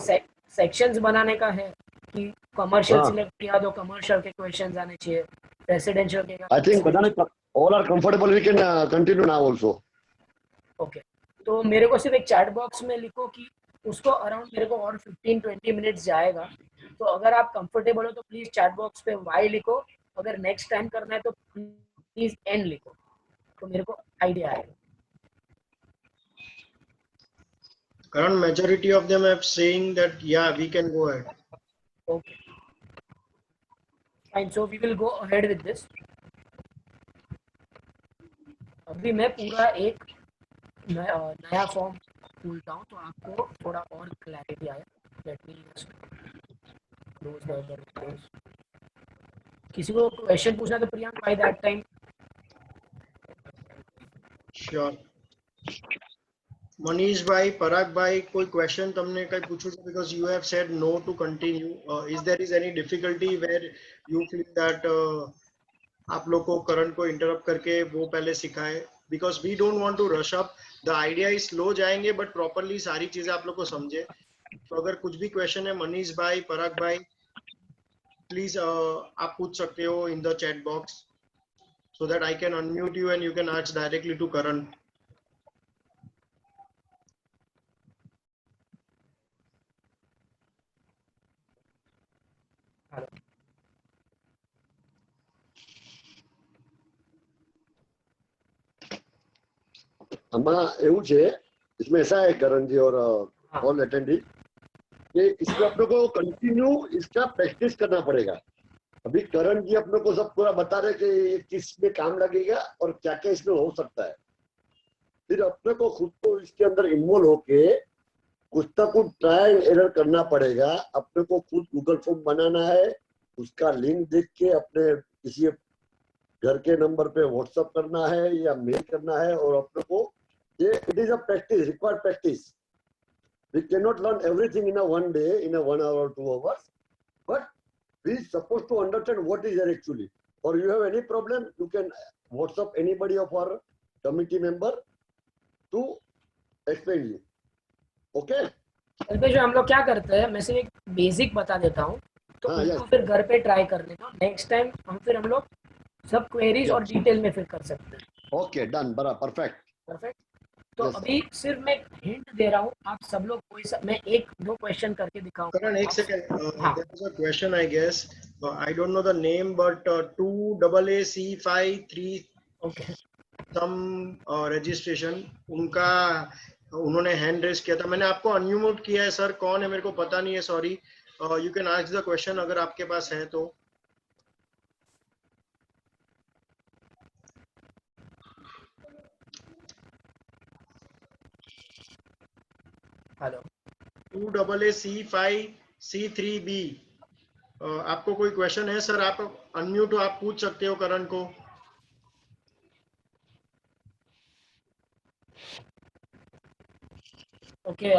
सेक्शंस बनाने का है कि कमर्शियल सिलेक्ट किया तो कमर्शियल के क्वेश्चंस आने चाहिए, रेसिडेंशियल के। I think all are comfortable. We can continue now also. Okay, तो मेरे को सिर्फ एक चैट बॉक्स में लिखो कि उसको अराउंड मेरे को और 15-20 मिनट्स जाएगा। तो अगर आप कंफर्टेबल हो तो प्लीज चैट बॉक्स पे वाई लिखो, अगर नेक्स्ट टाइम करना है तो प्लीज एन लिखो, तो मेरे को आइडिया आएगा। Karan, majority of them are saying that yeah, we can go ahead. Okay, fine, so we will go ahead with this. अभी मैं पूरा एक नया फॉर्म खोलता हूँ तो आपको थोड़ा और क्लैरिटी आए। Let me close the other Windows. किसी को क्वेश्चन पूछना तो Priyank by that time. Sure. Manish bhai, Parag bhai, कोई question तुमने कहीं पूछा? Because you have said no to continue. Is there is any difficulty where you feel that आप लोग को करण को interrupt करके वो पहले सिखाए? Because we don't want to rush up. The idea is slow जाएंगे but properly सारी चीजें आप लोग को समझे. तो अगर कुछ भी क्वेश्चन है मनीष भाई, पराग भाई, प्लीज आप पूछ सकते हो in the chat box, so that I can unmute you and you can ask directly to Karan. આમાં એવું છે, इसमें ऐसा है करण जी और ऑल अटेंडी कि इसमें अपने को कंटिन्यू इसका प्रैक्टिस करना पड़ेगा। अभी करण जी अपने को सब पूरा बता रहे कि ये किस में काम लगेगा और क्या क्या इसमें हो सकता है। फिर अपने को खुद को इसके अंदर इन्वॉल्व होके कुछ ना कुछ ट्रायल एरर करना पड़ेगा। अपने को खुद गूगल फॉर्म बनाना है, उसका लिंक देख के अपने किसी घर के नंबर पे व्हाट्सएप करना है या मेल करना है। और अपने को ये it is a practice, required practice. We cannot learn everything in a one day, in a 1 hour or 2 hours, but we are supposed to understand what is there actually. Or you have any problem, you can WhatsApp anybody of our committee member to explain you. Okay? Alpesh भाई, हम लोग क्या करते हैं, मैं सिर्फ एक basic बता देता हूँ, तो हाँ, उनको yes. फिर घर पे ट्राई कर लेना। नेक्स्ट टाइम हम लोग सब क्वेरीज और डिटेल में फिर कर सकते हैं। Okay, done. बड़ा perfect. परफेक्ट। तो Yes. अभी सिर्फ मैं हिंट दे रहा हूँ, आप सब लोग मैं एक दो क्वेश्चन करके दिखाऊंगा। Karan, एक second. हाँ। There is a question, I guess. I don't know the name, but 2AAC53 okay, some registration. उन्होंने हैंड रेस किया था, मैंने आपको अनम्यूट किया है सर। कौन है मेरे को पता नहीं है, sorry. You can ask the question अगर आपके पास है तो। हेलो। 2AAC5C3B। आपको कोई क्वेश्चन है सर? आप अनम्यूट हो, आप पूछ सकते हो करण को। ओके,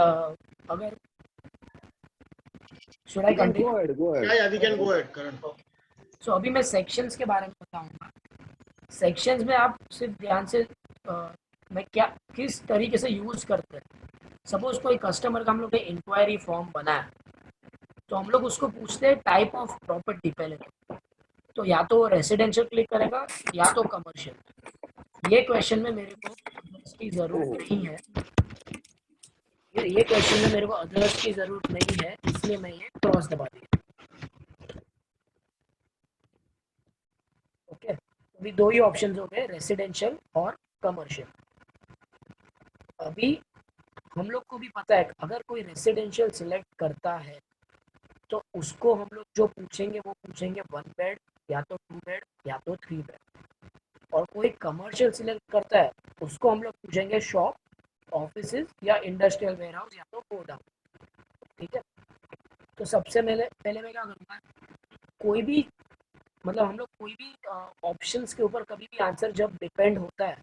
अगर should I continue? Go ahead. Yeah, we can go ahead, Karan. So अभी मैं सेक्शंस के बारे में बताऊंगा। सेक्शंस में आप सिर्फ ध्यान से मैं किस तरीके से यूज करते हैं। सपोज कोई कस्टमर का हम लोग ने इंक्वायरी फॉर्म बनाया, तो हम लोग उसको पूछते हैं टाइप ऑफ प्रॉपर्टी पहले। तो या तो रेसिडेंशियल क्लिक करेगा या तो कमर्शियल। ये क्वेश्चन में मेरे को अदर्स की जरूरत नहीं है, ये क्वेश्चन में मेरे को अदर्स की जरूरत नहीं है, इसलिए मैं ये क्रॉस दबा दिया। ओके, अभी दो ही ऑप्शन हो गए, रेसिडेंशियल और कमर्शियल। अभी हम लोग को भी पता है अगर कोई रेसिडेंशियल सिलेक्ट करता है तो उसको हम लोग जो पूछेंगे वो पूछेंगे 1 बेड या तो 2 बेड या तो 3 बेड। और कोई कमर्शियल सिलेक्ट करता है उसको हम लोग पूछेंगे शॉप, ऑफिसेज या इंडस्ट्रियल वेयरहाउस या तो गोडाउन। ठीक है, तो सबसे पहले मैं क्या करूँगा, कोई भी मतलब हम लोग कोई भी ऑप्शंस के ऊपर कभी भी आंसर जब डिपेंड होता है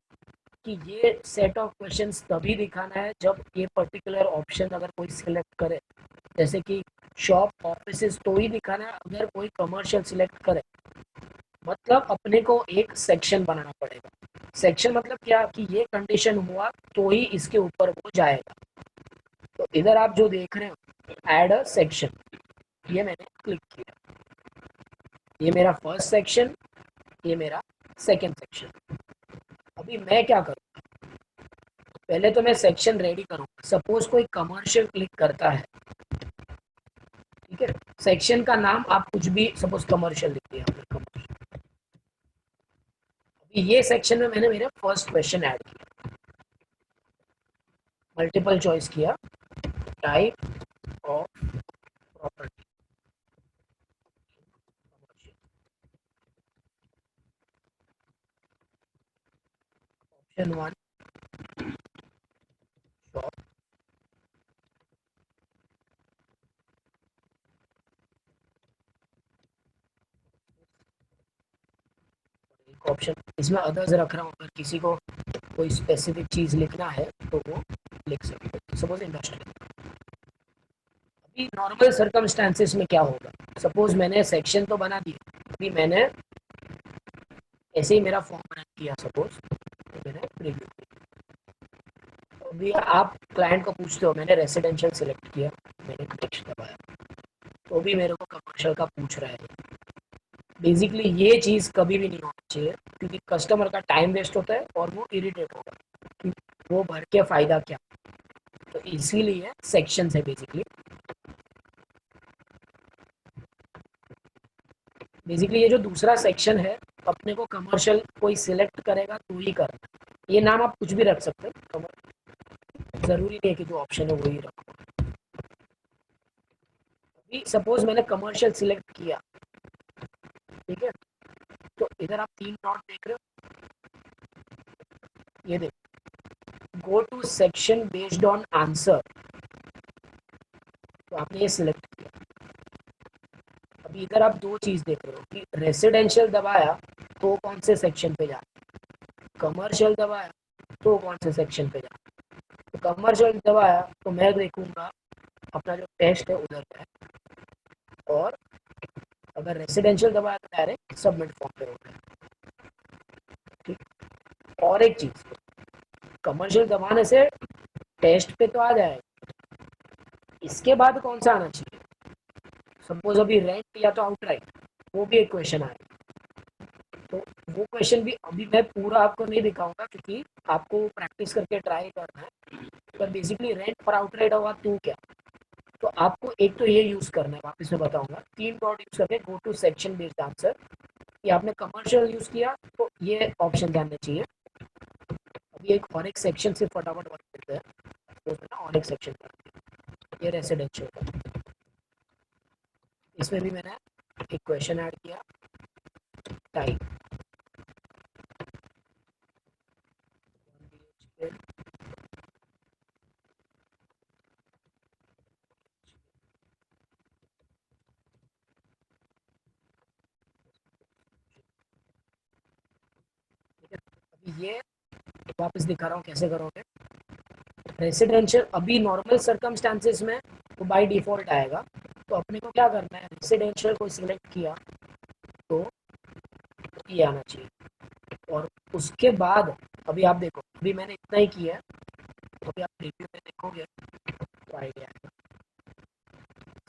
कि ये सेट ऑफ क्वेश्चंस तभी दिखाना है जब ये पर्टिकुलर ऑप्शन अगर कोई सिलेक्ट करे, जैसे कि शॉप, ऑफिसेज, तो ही दिखाना है। अगर कोई कमर्शियल सिलेक्ट करे मतलब अपने को एक सेक्शन बनाना पड़ेगा। सेक्शन मतलब क्या कि ये कंडीशन हुआ तो ही इसके ऊपर वो जाएगा। तो इधर आप जो देख रहे हो ऐड अ सेक्शन, ये मैंने क्लिक किया, ये मेरा फर्स्ट सेक्शन, ये मेरा सेकंड सेक्शन। अभी मैं क्या करूँगा, पहले तो मैं सेक्शन रेडी करूँगा। सपोज कोई कमर्शियल क्लिक करता है, ठीक है, सेक्शन का नाम आप कुछ भी सपोज कमर्शियल लिख दिया। अभी ये सेक्शन में मैंने मेरा फर्स्ट क्वेश्चन ऐड किया, मल्टीपल चॉइस किया, type of property, option 1 shop, option इसमें अदर्स रख रहा हूँ। अगर किसी को कोई स्पेसिफिक चीज लिखना है तो वो लिख सकते हैं, सपोज इंडस्ट्री। अभी नॉर्मल सर्कमस्टेंसेस में क्या होगा, सपोज मैंने सेक्शन तो बना दिया, अभी मैंने ऐसे ही मेरा फॉर्म बना किया सपोज, तो मैंने प्रीव्यू किया। अभी आप क्लाइंट को पूछते हो, मैंने रेसिडेंशियल सिलेक्ट किया, मैंने नेक्स्ट दबाया तो भी मेरे को कमर्शियल का पूछ रहा है। बेसिकली ये चीज़ कभी भी नहीं होनी चाहिए, क्योंकि कस्टमर का टाइम वेस्ट होता है और वो इरिटेट होगा कि वो भर के फ़ायदा क्या। तो इसीलिए सेक्शन है बेसिकली ये जो दूसरा सेक्शन है, अपने को कमर्शियल कोई सिलेक्ट करेगा तो ही करना। ये नाम आप कुछ भी रख सकते हैं, ज़रूरी नहीं है कि जो ऑप्शन है वही रखो। अभी सपोज मैंने कमर्शियल सिलेक्ट किया, ठीक है, तो इधर आप 3 डॉट देख रहे हो, ये देखो, go to section based on answer, तो आपने ये सिलेक्ट किया। अभी इधर आप 2 चीज़ देख रहे हो कि रेसिडेंशियल दबाया तो कौन से सेक्शन पे जा, कमर्शियल दबाया तो कौन से सेक्शन पे जा। तो कमर्शियल दबाया तो मैं देखूंगा अपना जो टेस्ट है उधर पे है, और अगर रेसिडेंशियल दबाया तो डायरेक्ट सबमिट फॉर्म पे होगा। ठीक, और एक चीज़, कमर्शियल दबाने से टेस्ट पे तो आ जाएगा, इसके बाद कौन सा आना चाहिए। सपोज अभी रेंट या तो आउटराइट, वो भी एक क्वेश्चन आएगा। तो वो क्वेश्चन भी अभी मैं पूरा आपको नहीं दिखाऊंगा, क्योंकि आपको प्रैक्टिस करके ट्राई करना है। पर बेसिकली रेंट और आउटराइट होगा तो क्या, तो आपको एक तो ये यूज़ करना है, वापस मैं बताऊंगा। 3 डॉट यूज़ करके go to section based answer, ये आपने कमर्शियल यूज़ किया तो ये ऑप्शन ध्यान में चाहिए। अभी एक और एक सेक्शन से फटाफट बता देते हैं, तो और एक सेक्शन ये रेसिडेंशियल का, इसमें भी मैंने एक क्वेश्चन ऐड किया, टाइप अभी ये वापस दिखा रहा हूँ कैसे करोगे। रेसिडेंशियल अभी नॉर्मल सर्कमस्टांसेस में तो बाय डिफॉल्ट आएगा, तो अपने को क्या करना है, रेसिडेंशियल को सिलेक्ट किया तो ये आना चाहिए, और उसके बाद अभी आप देखो, अभी मैंने इतना ही किया है, तो अभी आप रिव्यू में देखोगे तो आइडिया आएगा।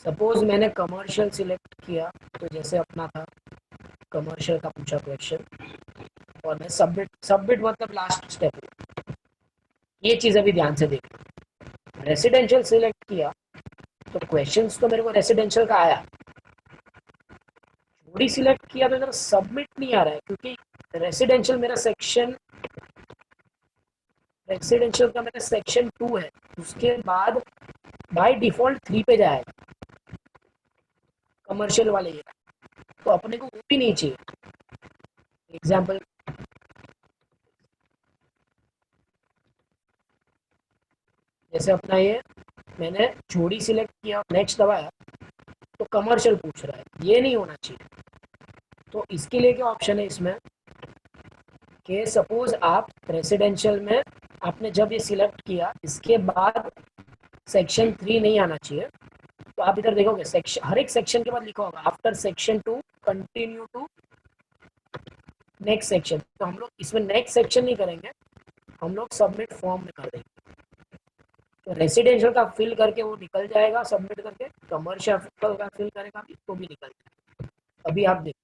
सपोज मैंने कमर्शियल सिलेक्ट किया, तो जैसे अपना था कमर्शियल का पूछा क्वेश्चन, और मैं सबमिट मतलब लास्ट स्टेप, ये चीज़ अभी ध्यान से देखना। रेसिडेंशियल सिलेक्ट किया तो क्वेश्चंस तो मेरे को रेसिडेंशियल का आया, जोड़ी सिलेक्ट किया तो इधर सबमिट नहीं आ रहा है, क्योंकि रेसिडेंशियल का मेरा सेक्शन 2 है, उसके बाद बाय डिफॉल्ट 3 पे जाएगा कमर्शियल वाले ये, तो अपने को वो भी नहीं चाहिए। एग्जाम्पल जैसे अपना ये मैंने जोड़ी सिलेक्ट किया, नेक्स्ट दबाया तो कमर्शियल पूछ रहा है, ये नहीं होना चाहिए। तो इसके लिए क्या ऑप्शन है इसमें कि सपोज आप रेसिडेंशियल में आपने जब ये सिलेक्ट किया, इसके बाद सेक्शन 3 नहीं आना चाहिए, तो आप इधर देखोगे सेक्शन, हर एक सेक्शन के बाद लिखा होगा after section 2 continue to next section. तो हम लोग इसमें नेक्स्ट सेक्शन नहीं करेंगे, हम लोग सबमिट फॉर्म में कर देंगे। तो रेसिडेंशियल का फिल करके वो निकल जाएगा सबमिट करके, कमर्शियल का फिल करेगा भी तो भी निकल जाएगा। अभी आप देखो,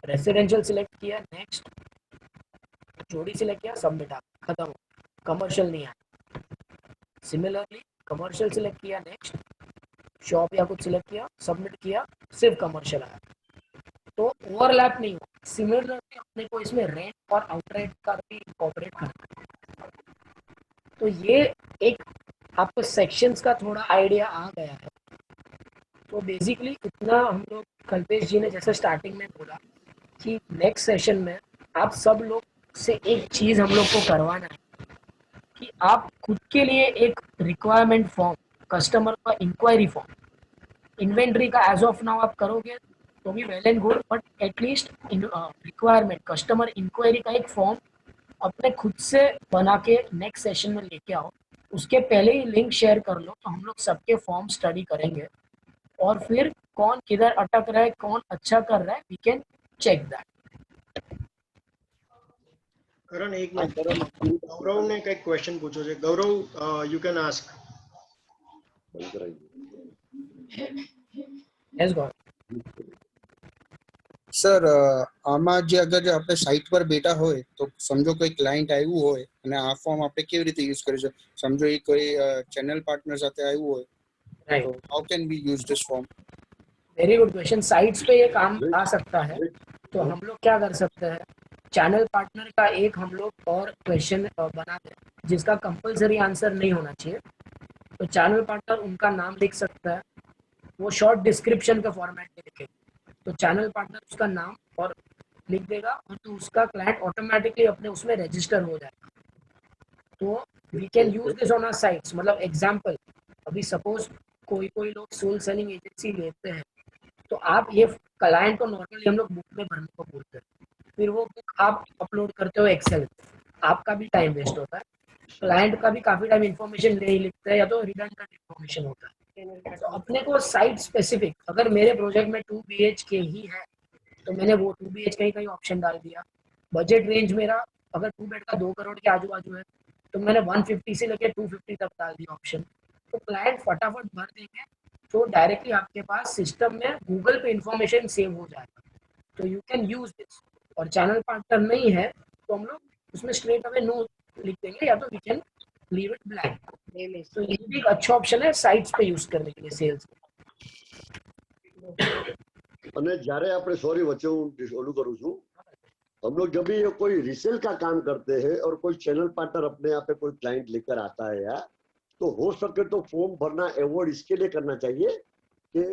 रेसिडेंशियल सिलेक्ट किया, नेक्स्ट जोड़ी सिलेक्ट किया, सबमिट, आप खत्म, कमर्शियल नहीं आया। सिमिलरली कमर्शियल सिलेक्ट किया, नेक्स्ट शॉप या कुछ सिलेक्ट किया, सबमिट किया, सिर्फ कमर्शियल आया, तो ओवरलैप नहीं हुआ। सिमिलरली अपने को इसमें रेंट और आउटराइट का भी इंकॉर्पोरेट करना है। तो ये एक आपको सेक्शंस का थोड़ा आइडिया आ गया है। तो बेसिकली इतना हम लोग, कल्पेश जी ने जैसे स्टार्टिंग में बोला कि नेक्स्ट सेशन में आप सब लोग से एक चीज़ हम लोग को करवाना है कि आप खुद के लिए एक रिक्वायरमेंट फॉर्म, कस्टमर का इंक्वायरी फॉर्म, इन्वेंट्री का एज ऑफ नाउ आप करोगे तो भी well and good, but at least requirement customer inquiry का एक फॉर्म अपने खुद से बना के नेक्स्ट सेशन में लेके आओ। उसके पहले ही लिंक शेयर कर लो, तो हम लोग सबके फॉर्म स्टडी करेंगे, और फिर कौन किधर अटक रहा है, कौन अच्छा कर रहा है, वी कैन चेक दैट। करण एक मिनट, गौरव ने कई क्वेश्चन पूछो છે. गौरव, you can ask. Yes, God. Sir આમાં જે અગર આપણે સાઇટ પર બેઠા હોય તો સમજો કોઈ ક્લાયન્ટ આવ્યું હોય અને આ ફોર્મ આપણે કેવી રીતે યુઝ કરી શકીએ? સમજો એ કોઈ ચેનલ પાર્ટનર સાથે આવ્યું હોય તો how can we use this form? Very good question. Sites पे ये काम आ सकता है, तो हम लोग क्या कर सकते हैं, चैनल पार्टनर का एक हम लोग और क्वेश्चन बनाते हैं जिसका कंपलसरी आंसर नहीं होना चाहिए। तो चैनल पार्टनर उनका नाम लिख सकता है, वो शॉर्ट डिस्क्रिप्शन के फॉर्मेट में लिखेगा, तो चैनल पार्टनर उसका नाम और लिख देगा और तो उसका क्लाइंट ऑटोमेटिकली अपने उसमें रजिस्टर हो जाएगा। तो we can use this on our sites. मतलब एग्जांपल, अभी सपोज कोई लोग सोल सेलिंग एजेंसी लेते हैं, तो आप ये क्लाइंट को नॉर्मली हम लोग बुक में भरने को बोलते हैं, फिर वो बुक आप अपलोड करते हो एक्सेल, आपका भी टाइम वेस्ट होता है, क्लाइंट का भी काफी टाइम इन्फॉर्मेशन नहीं लिखता है या तो रिडंडेंट इन्फॉर्मेशन होता है। तो अपने को साइट स्पेसिफिक, अगर मेरे प्रोजेक्ट में 2 BHK ही है तो मैंने वो 2 BHK ही कहीं ऑप्शन डाल दिया। बजट रेंज मेरा अगर 2 बेड का 2 करोड़ के आजू बाजू है तो मैंने 150 से लेकर 250 तक डाल दिया ऑप्शन, तो क्लाइंट फटाफट भर देंगे, तो डायरेक्टली आपके पास सिस्टम में गूगल पे इंफॉर्मेशन सेव हो जाएगा। तो यू कैन यूज दिस। और चैनल पार्टनर नहीं है तो हम लोग उसमें स्ट्रेट अवे नो लिख देंगे, या तो we can leave it blank. तो ये भी एक अच्छा ऑप्शन है साइट्स पे यूज करने के लिए सेल्स। અને જ્યારે આપણે સોરી વચ્ચે હું ઓલું કરું છું, हम लोग जब भी कोई रीसेल का काम करते हैं और कोई चैनल पार्टनर अपने यहाँ पे कोई क्लाइंट लेकर आता है या तो हो सके तो फॉर्म भरना अवॉइड इसके लिए करना चाहिए कि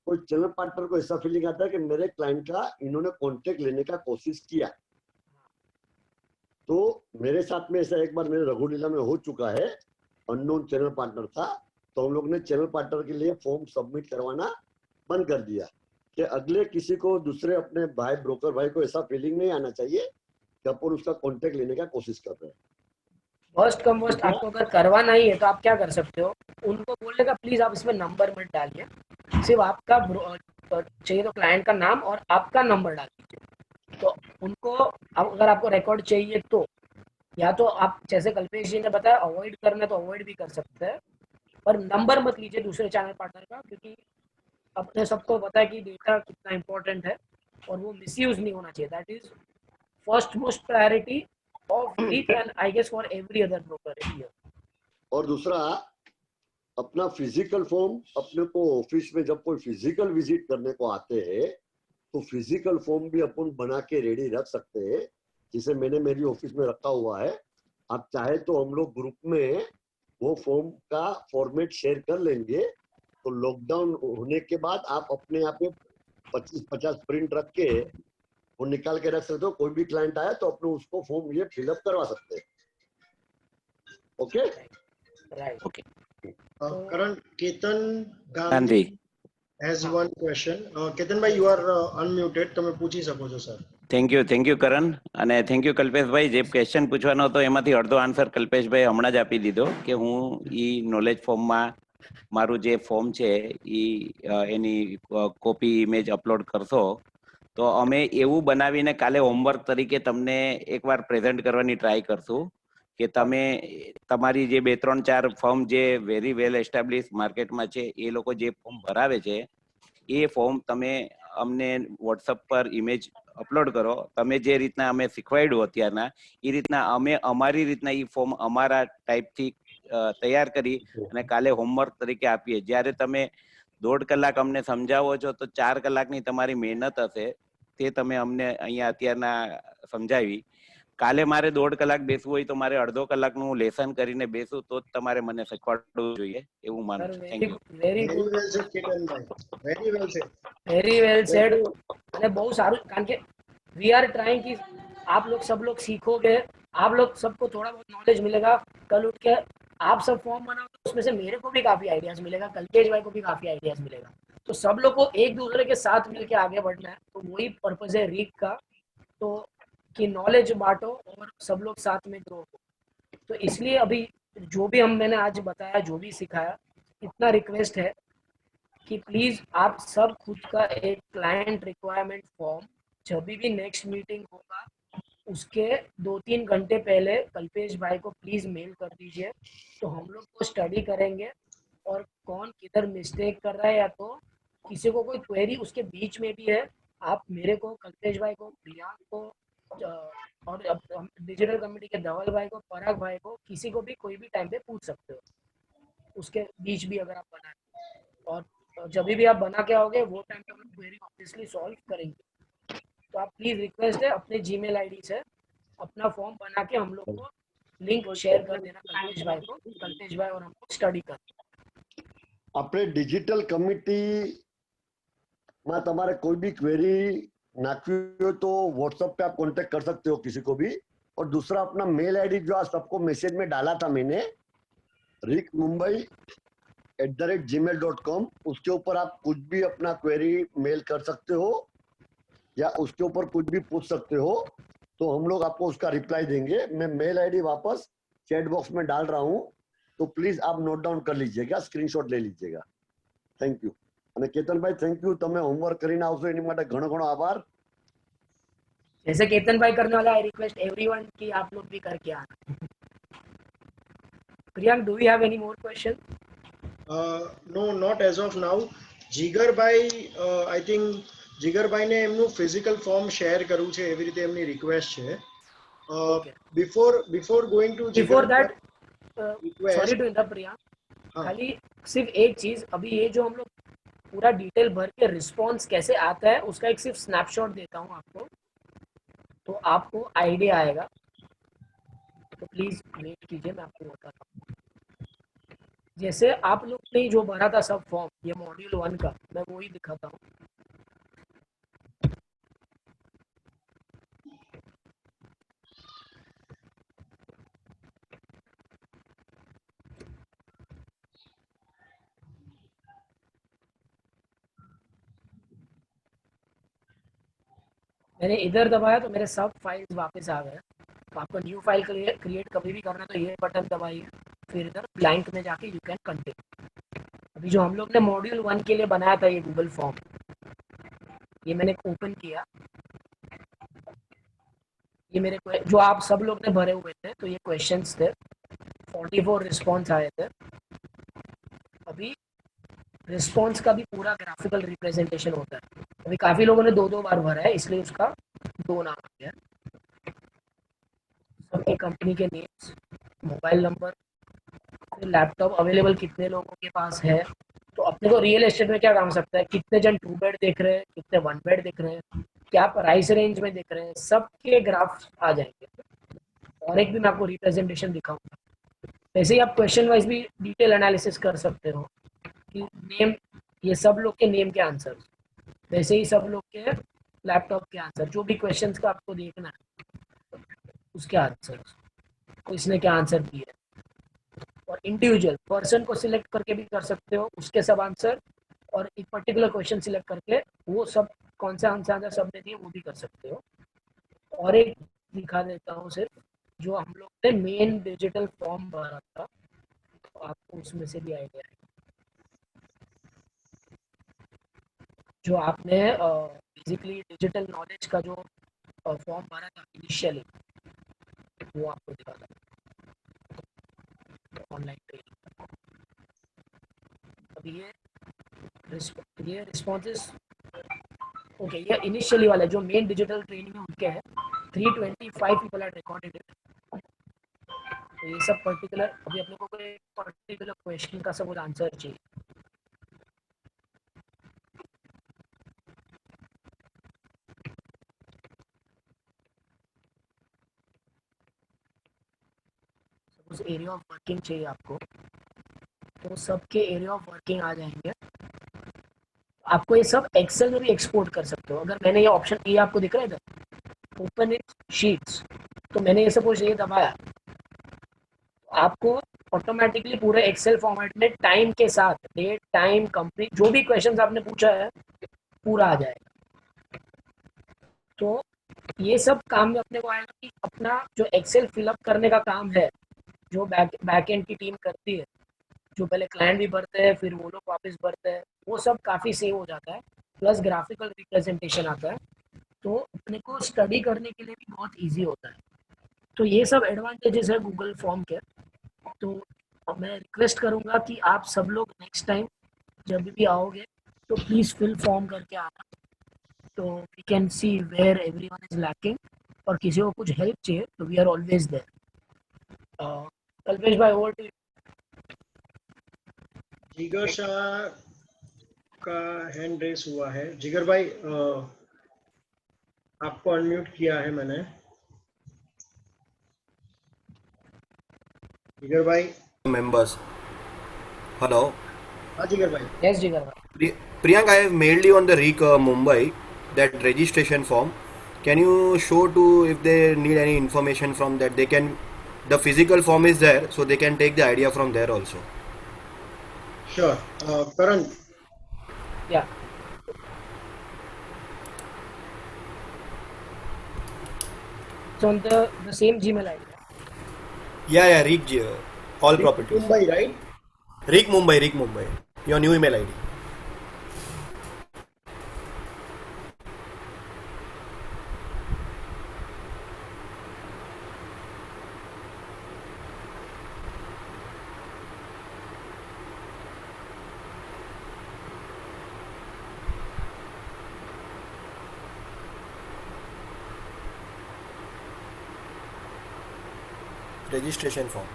कोई चैनल पार्टनर को ऐसा फीलिंग आता है कि मेरे क्लाइंट का इन्होंने कॉन्टेक्ट लेने का कोशिश किया। तो मेरे साथ में ऐसा एक बार मेरे रघुलीला में हो चुका है, अननोन चैनल पार्टनर था, तो हम लोग ने चैनल पार्टनर के लिए फॉर्म सबमिट करवाना बंद कर दिया कि अगले किसी को दूसरे अपने भाई ब्रोकर भाई को ऐसा फीलिंग नहीं आना चाहिए कि अपन उसका कॉन्टेक्ट लेने का कोशिश कर रहे हैं। फर्स्ट कम फर्स्ट आपको अगर करवाना ही है तो आप क्या कर सकते हो, उनको बोलने का प्लीज आप इसमें नंबर मत डालिए, सिर्फ आपका चाहिए तो क्लाइंट का नाम और आपका नंबर डाल दीजिए। तो उनको अगर आपको रिकॉर्ड चाहिए तो या तो आप जैसे कल्पेश जी ने बताया अवॉइड करना तो अवॉइड भी कर सकते हैं, पर नंबर मत लीजिए दूसरे चैनल पार्टनर का, क्योंकि अपने सबको पता है कि डेटा कितना इंपॉर्टेंट है और वो मिसयूज नहीं होना चाहिए। That is first most priority of Leap and I guess for every other broker here. और दूसरा अपना फिजिकल फॉर्म अपने को ऑफिस में जब कोई फिजिकल विजिट करने को आते हैं तो फिजिकल फॉर्म भी अपन बना के रेडी रख सकते हैं, जिसे मैंने मेरी ऑफिस में रखा हुआ है। आप चाहे तो हम लोग ग्रुप में वो फॉर्म का फॉर्मेट शेयर कर लेंगे, तो लॉकडाउन होने के बाद आप अपने यहाँ पे 25-50 प्रिंट रख के वो निकाल के रख सकते हो, कोई भी क्लाइंट आया तो अपने उसको फॉर्म ये फिलअप करवा सकते हैं। Okay right okay Karan Ketan Gandhi has one question. Ketan ભાઈ you are unmuted, તમે પૂછી શકો છો સર। થેન્ક યુ કરણ અને થેન્ક યુ કલ્પેશભાઈ, જે ક્વેશ્ચન પૂછવાનો હતો એમાંથી અડધો આન્સર કલ્પેશભાઈ હમણાં જ આપી દીધો કે હું ઈ નોલેજ ફોર્મમાં મારું જે ફોર્મ છે ઈ એની કોપી ઇમેજ અપલોડ કરશો તો અમે એવું બનાવીને કાલે હોમવર્ક તરીકે તમને એકવાર પ્રેઝન્ટ કરવાની ટ્રાય કરશું કે તમે તમારી જે 2-3-4 ફર્મ જે વેરી વેલ એસ્ટાબ્લિશ માર્કેટમાં છે એ લોકો જે ફોર્મ ભરાવે છે એ ફોર્મ તમે અમને વોટ્સઅપ પર ઇમેજ અપલોડ કરો। તમે જે રીતના અમે શીખવાડ્યું અત્યારના એ રીતના અમે અમારી રીતના એ ફોર્મ અમારા ટાઈપથી તૈયાર કરી અને કાલે હોમવર્ક તરીકે આપીએ। જ્યારે તમે 1.5 કલાક અમને સમજાવો છો તો 4 કલાકની તમારી મહેનત હશે, તે તમે અમને અહીંયા અત્યારના સમજાવી। કાલે મારે 1.5 કલાક બેસવું હોય તો મારે અડધો કલાકનું લેસન કરીને બેસું તો જ તમારે મને શીખવાડવું જોઈએ એવું માનું છું। Thank you. Very very well said કેતનભાઈ, very well said, very well said. અને બહુ સારું, કારણ કે वी आर ट्राइंग कि आप लोग सब लोग सीखोगे, आप लोग सबको थोड़ा बहुत नॉलेज मिलेगा, कल उठ के आप सब फॉर्म बनाओ तो उसमें से मेरे को भी काफी आइडियाज मिलेगा, कल्पेश भाई को भी काफी आइडियाज मिलेगा, तो सब लोग को एक दूसरे के साथ मिलके आगे बढ़ना है। तो वही पर्पज है रीक का, तो कि नॉलेज बांटो और सब लोग साथ में ग्रो हो। तो इसलिए अभी जो भी मैंने आज बताया, जो भी सिखाया, इतना रिक्वेस्ट है कि प्लीज आप सब खुद का एक क्लाइंट रिक्वायरमेंट फॉर्म जब भी नेक्स्ट मीटिंग होगा उसके 2-3 घंटे पहले कल्पेश भाई को प्लीज मेल कर दीजिए, तो हम लोग को स्टडी करेंगे और कौन किधर मिस्टेक कर रहा है, या तो किसी को कोई क्वेरी उसके बीच में भी है, आप मेरे को, कल्पेश भाई को, प्रियांक को, और डिजिटल कम्युनिटी के धवल भाई को, पराग भाई को, किसी को भी कोई भी टाइम पे पूछ सकते हो, उसके बीच भी अगर आप बनाए। और जब भी आप बना के आओगे वो टाइम पे हम क्वेरी ऑब्वियसली सॉल्व करेंगे। तो आप प्लीज, रिक्वेस्ट है, अपने जीमेल आईडी से अपना फॉर्म बना के हम लोग को लिंक शेयर कर देना कल्पेश भाई को, कल्पेश भाई और हमको स्टडी कर। આપણે ડિજિટલ કમિટીમાં તમારે કોઈ બી ક્વેરી નાખવી हो तो व्हाट्सएप पे आप कांटेक्ट कर सकते हो किसी को भी। और दूसरा अपना मेल आईडी जो आज सबको मैसेज में डाला था मैंने, rickmumbai@gmail.com, उसके ऊपर आप कुछ भी अपना क्वेरी मेल कर सकते हो या उसके ऊपर कुछ भी पूछ सकते हो, तो हम लोग आपको उसका रिप्लाई देंगे। मैं मेल आईडी वापस चैट बॉक्स में डाल रहा हूँ, तो प्लीज आप नोट डाउन कर लीजिएगा, स्क्रीनशॉट ले लीजिएगा। Thank you. અને કેતનભાઈ થેન્ક યુ, તમે હોમવર્ક કરીને આવશો એની માટે ઘણો ઘણો આભાર। जैसे केतन भाई करने वाला, आई रिक्वेस्ट एवरीवन कि आप लोग भी करके आना। Priyank, do you have any more question? No, not as of now. જીગરભાઈ, આઈ થિંક જીગરભાઈને એમનું ફિઝિકલ ફોર્મ શેર કરવું છે, એવી રીતે એમની રિક્વેસ્ટ છે। Before going to before that, sorry to interrupt Priyank, खाली सिर्फ एक चीज, अभी ये जो हम लोग पूरा डिटेल भर के रिस्पॉन्स कैसे आता है उसका एक सिर्फ स्नैपशॉट देता हूँ आपको, तो आपको आइडिया आएगा। तो प्लीज वेट कीजिए, मैं आपको बताता हूँ। जैसे आप लोग ने जो भरा था सब फॉर्म, ये मॉड्यूल 1 का, मैं वो ही दिखाता हूँ। मैंने इधर दबाया तो मेरे सब फाइल्स वापस आ गए। तो आपको न्यू फाइल क्रिएट कभी भी करना तो ये बटन दबाइए, फिर इधर ब्लैंक में जाके यू कैन कंटिन्यू। अभी जो हम लोग ने मॉड्यूल 1 के लिए बनाया था ये गूगल फॉर्म, ये मैंने ओपन किया, ये मेरे जो आप सब लोग ने भरे हुए थे, तो ये क्वेश्चंस थे, 44 रिस्पॉन्स आए थे। अभी रिस्पॉन्स का भी पूरा ग्राफिकल रिप्रेजेंटेशन होता है। अभी काफी लोगों ने 2-2 बार भरा है, इसलिए उसका 2 नाम आ गया। सबकी कंपनी के names, mobile number, laptop available कितने लोगों के पास है। तो अपने को रियल एस्टेट में क्या काम सकता है, कितने जन 2 बेड देख रहे हैं, कितने 1 बेड देख रहे हैं, क्या प्राइस रेंज में देख रहे हैं, सबके ग्राफ आ जाएंगे। और एक भी मैं आपको रिप्रेजेंटेशन दिखाऊंगा। वैसे ही आप क्वेश्चन वाइज भी डिटेल एनालिसिस कर सकते हो कि नेम, ये सब लोग के नेम के आंसर, वैसे ही सब लोग के लैपटॉप के आंसर, जो भी क्वेश्चंस का आपको देखना है उसके आंसर, तो इसने क्या आंसर दिए। और इंडिविजुअल पर्सन को सिलेक्ट करके भी कर सकते हो, उसके सब आंसर, और एक पर्टिकुलर क्वेश्चन सिलेक्ट करके वो सब कौन से आंसर सबने दिए वो भी कर सकते हो। और एक दिखा देता हूँ सिर्फ, जो हम लोग ने मेन डिजिटल फॉर्म भरा था, तो आपको उसमें से भी आइडिया है। जो आपने बेसिकली डिजिटल नॉलेज का जो फॉर्म भरा था इनिशियली, वो आपको दिखाता है ऑनलाइन ट्रेनिंग। अब ये रिस्पॉन्सेस, ओके, ये इनिशियली वाला जो मेन डिजिटल ट्रेनिंग है उनके हैं, 325 पीपल आर रिकॉर्डेड इट। तो ये सब पर्टिकुलर, अभी अपने को कोई पर्टिकुलर क्वेश्चन का सब आंसर चाहिए। उस एरिया ऑफ वर्किंग चाहिए आपको, तो सबके एरिया ऑफ वर्किंग आ जाएंगे। आपको ये सब एक्सेल में भी एक्सपोर्ट कर सकते हो। अगर मैंने ये ऑप्शन, ये आपको दिख रहा है इधर, ओपन इट शीट्स, तो मैंने ये सपोज ये दबाया, आपको ऑटोमेटिकली पूरे एक्सेल फॉर्मेट में टाइम के साथ, डेट, टाइम, कंपनी, जो भी क्वेश्चंस आपने पूछा है पूरा आ जाएगा। तो ये सब काम में अपने को आएगा कि अपना जो एक्सेल फिलअप करने का काम है, जो बैक एंड की टीम करती है, जो पहले क्लाइंट भी भरते हैं फिर वो लोग वापस भरते हैं, वो सब काफ़ी सेव हो जाता है, प्लस ग्राफिकल रिप्रेजेंटेशन आता है, तो अपने को स्टडी करने के लिए भी बहुत इजी होता है। तो ये सब एडवांटेजेस है गूगल फॉर्म के। तो और मैं रिक्वेस्ट करूंगा कि आप सब लोग नेक्स्ट टाइम जब भी आओगे तो प्लीज़ फिल फॉर्म करके आना, तो we can see where everyone is lacking, और किसी को कुछ हेल्प चाहिए तो we are always there. Kalpesh भाई, ओवर टू यू। जिगर शाह का हैंड रेस हुआ है। जिगर भाई आपको अनम्यूट किया है मैंने। जिगर भाई। Members. Hello. हाँ जिगर भाई। यस जिगर भाई। Priyank, I have mailed you on the REEC Mumbai that registration form. Can you show to if they need any information from that? They can. The physical form is there, so they can take the idea from there also. Sure. Karan. Yeah. It's on the same Gmail ID. Yeah, REEC, all REEC properties. Mumbai, right? REEC Mumbai. Your new email ID. Registration form.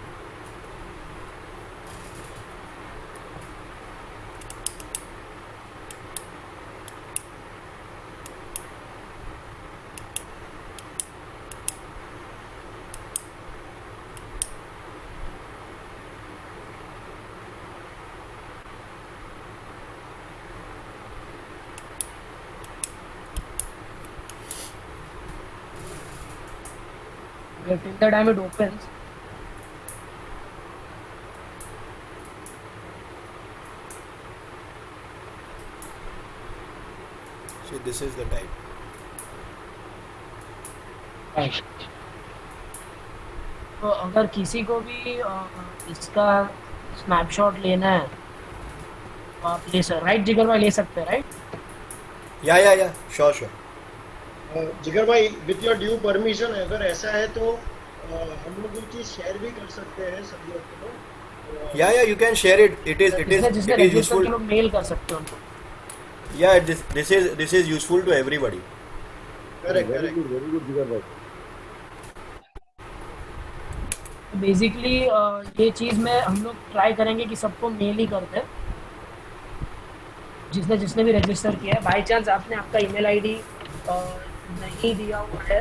Till the time it opens. So this is the type. Right. तो अगर किसी को भी इसका snapshot लेना है तो आप ले सकते, राइट जिगर भाई, ले सकते हैं, राइट? Yeah. Sure. जिगर भाई, विथ योर ड्यू परमिशन, अगर ऐसा है तो हम लोग ये चीज शेयर भी कर सकते हैं सब लोग को। Yeah, you can share it. It is useful. लोग मेल कर सकते हो उनको। Yeah, this is useful to everybody. Correct. Very good, Jigar bhai. Basically ये चीज़ में हम लोग ट्राई करेंगे कि सबको मेल ही कर दें, जिसने भी रजिस्टर किया है। बाई चांस आपने आपका ईमेल आईडी नहीं दिया हुआ है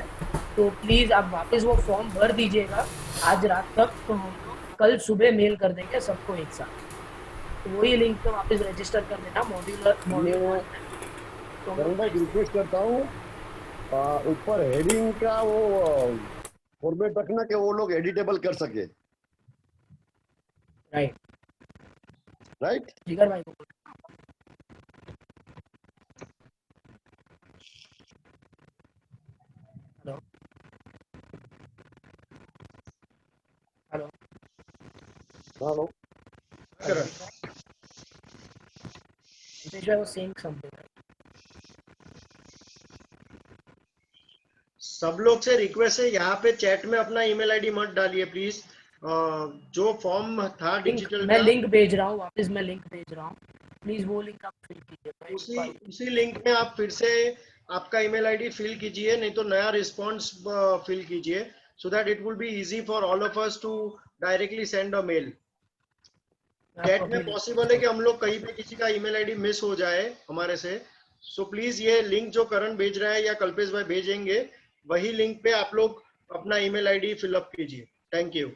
तो प्लीज़ आप वापस वो फॉर्म भर दीजिएगा आज रात तक, तो हम लोग कल सुबह मेल कर देंगे सबको एक साथ। तो वही लिंक पे वापस रजिस्टर कर देना मॉड्यूलर। तो करण भाई रिक्वेस्ट करता हूँ ऊपर हेडिंग का वो फॉर्मेट रखना कि वो लोग एडिटेबल कर सके। राइट जिगर भाई को hello Karan. I was saying something. सब लोग से रिक्वेस्ट है, यहाँ पे चैट में अपना ईमेल आईडी मत डालिए प्लीज। जो फॉर्म था डिजिटल मैं लिंक भेज रहा हूँ, वापस मैं लिंक भेज रहा हूँ, प्लीज वो लिंक आप फिल कीजिए। उसी लिंक में आप फिर से आपका ईमेल आईडी फिल कीजिए, नहीं तो नया रिस्पॉन्स फिल कीजिए, so that it will be easy for all of us to directly send a mail. Chat में पॉसिबल है कि हम लोग कहीं पे किसी का ईमेल आईडी मिस हो जाए हमारे से, सो प्लीज ये लिंक जो करण भेज रहा है या कल्पेश भाई भेजेंगे, वही लिंक पे आप लोग अपना ईमेल आईडी फिलअप कीजिए। Thank you.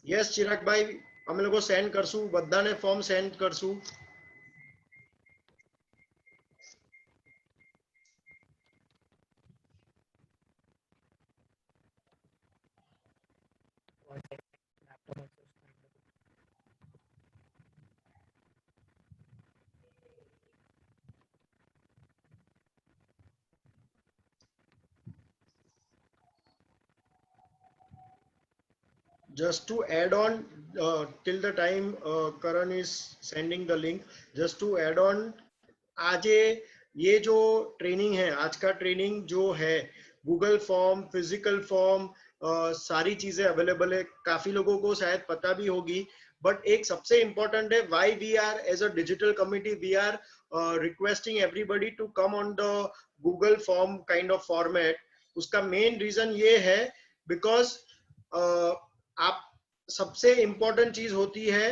यस चिराग भाई, हम लोग को सेंड करसू, बधाने फॉर्म सेंड करसू। Just to add on, till the time Karan is sending the link, just to add on, आज ये जो ट्रेनिंग है, आज का ट्रेनिंग जो है, गूगल फॉर्म, फिजिकल फॉर्म, सारी चीजें अवेलेबल है, काफी लोगों को शायद पता भी होगी, बट एक सबसे इम्पोर्टेंट है, why we are as a digital committee we are requesting everybody to come on the Google form kind of format. उसका मेन रीजन ये है बिकॉज आप सबसे इम्पोर्टेंट चीज होती है,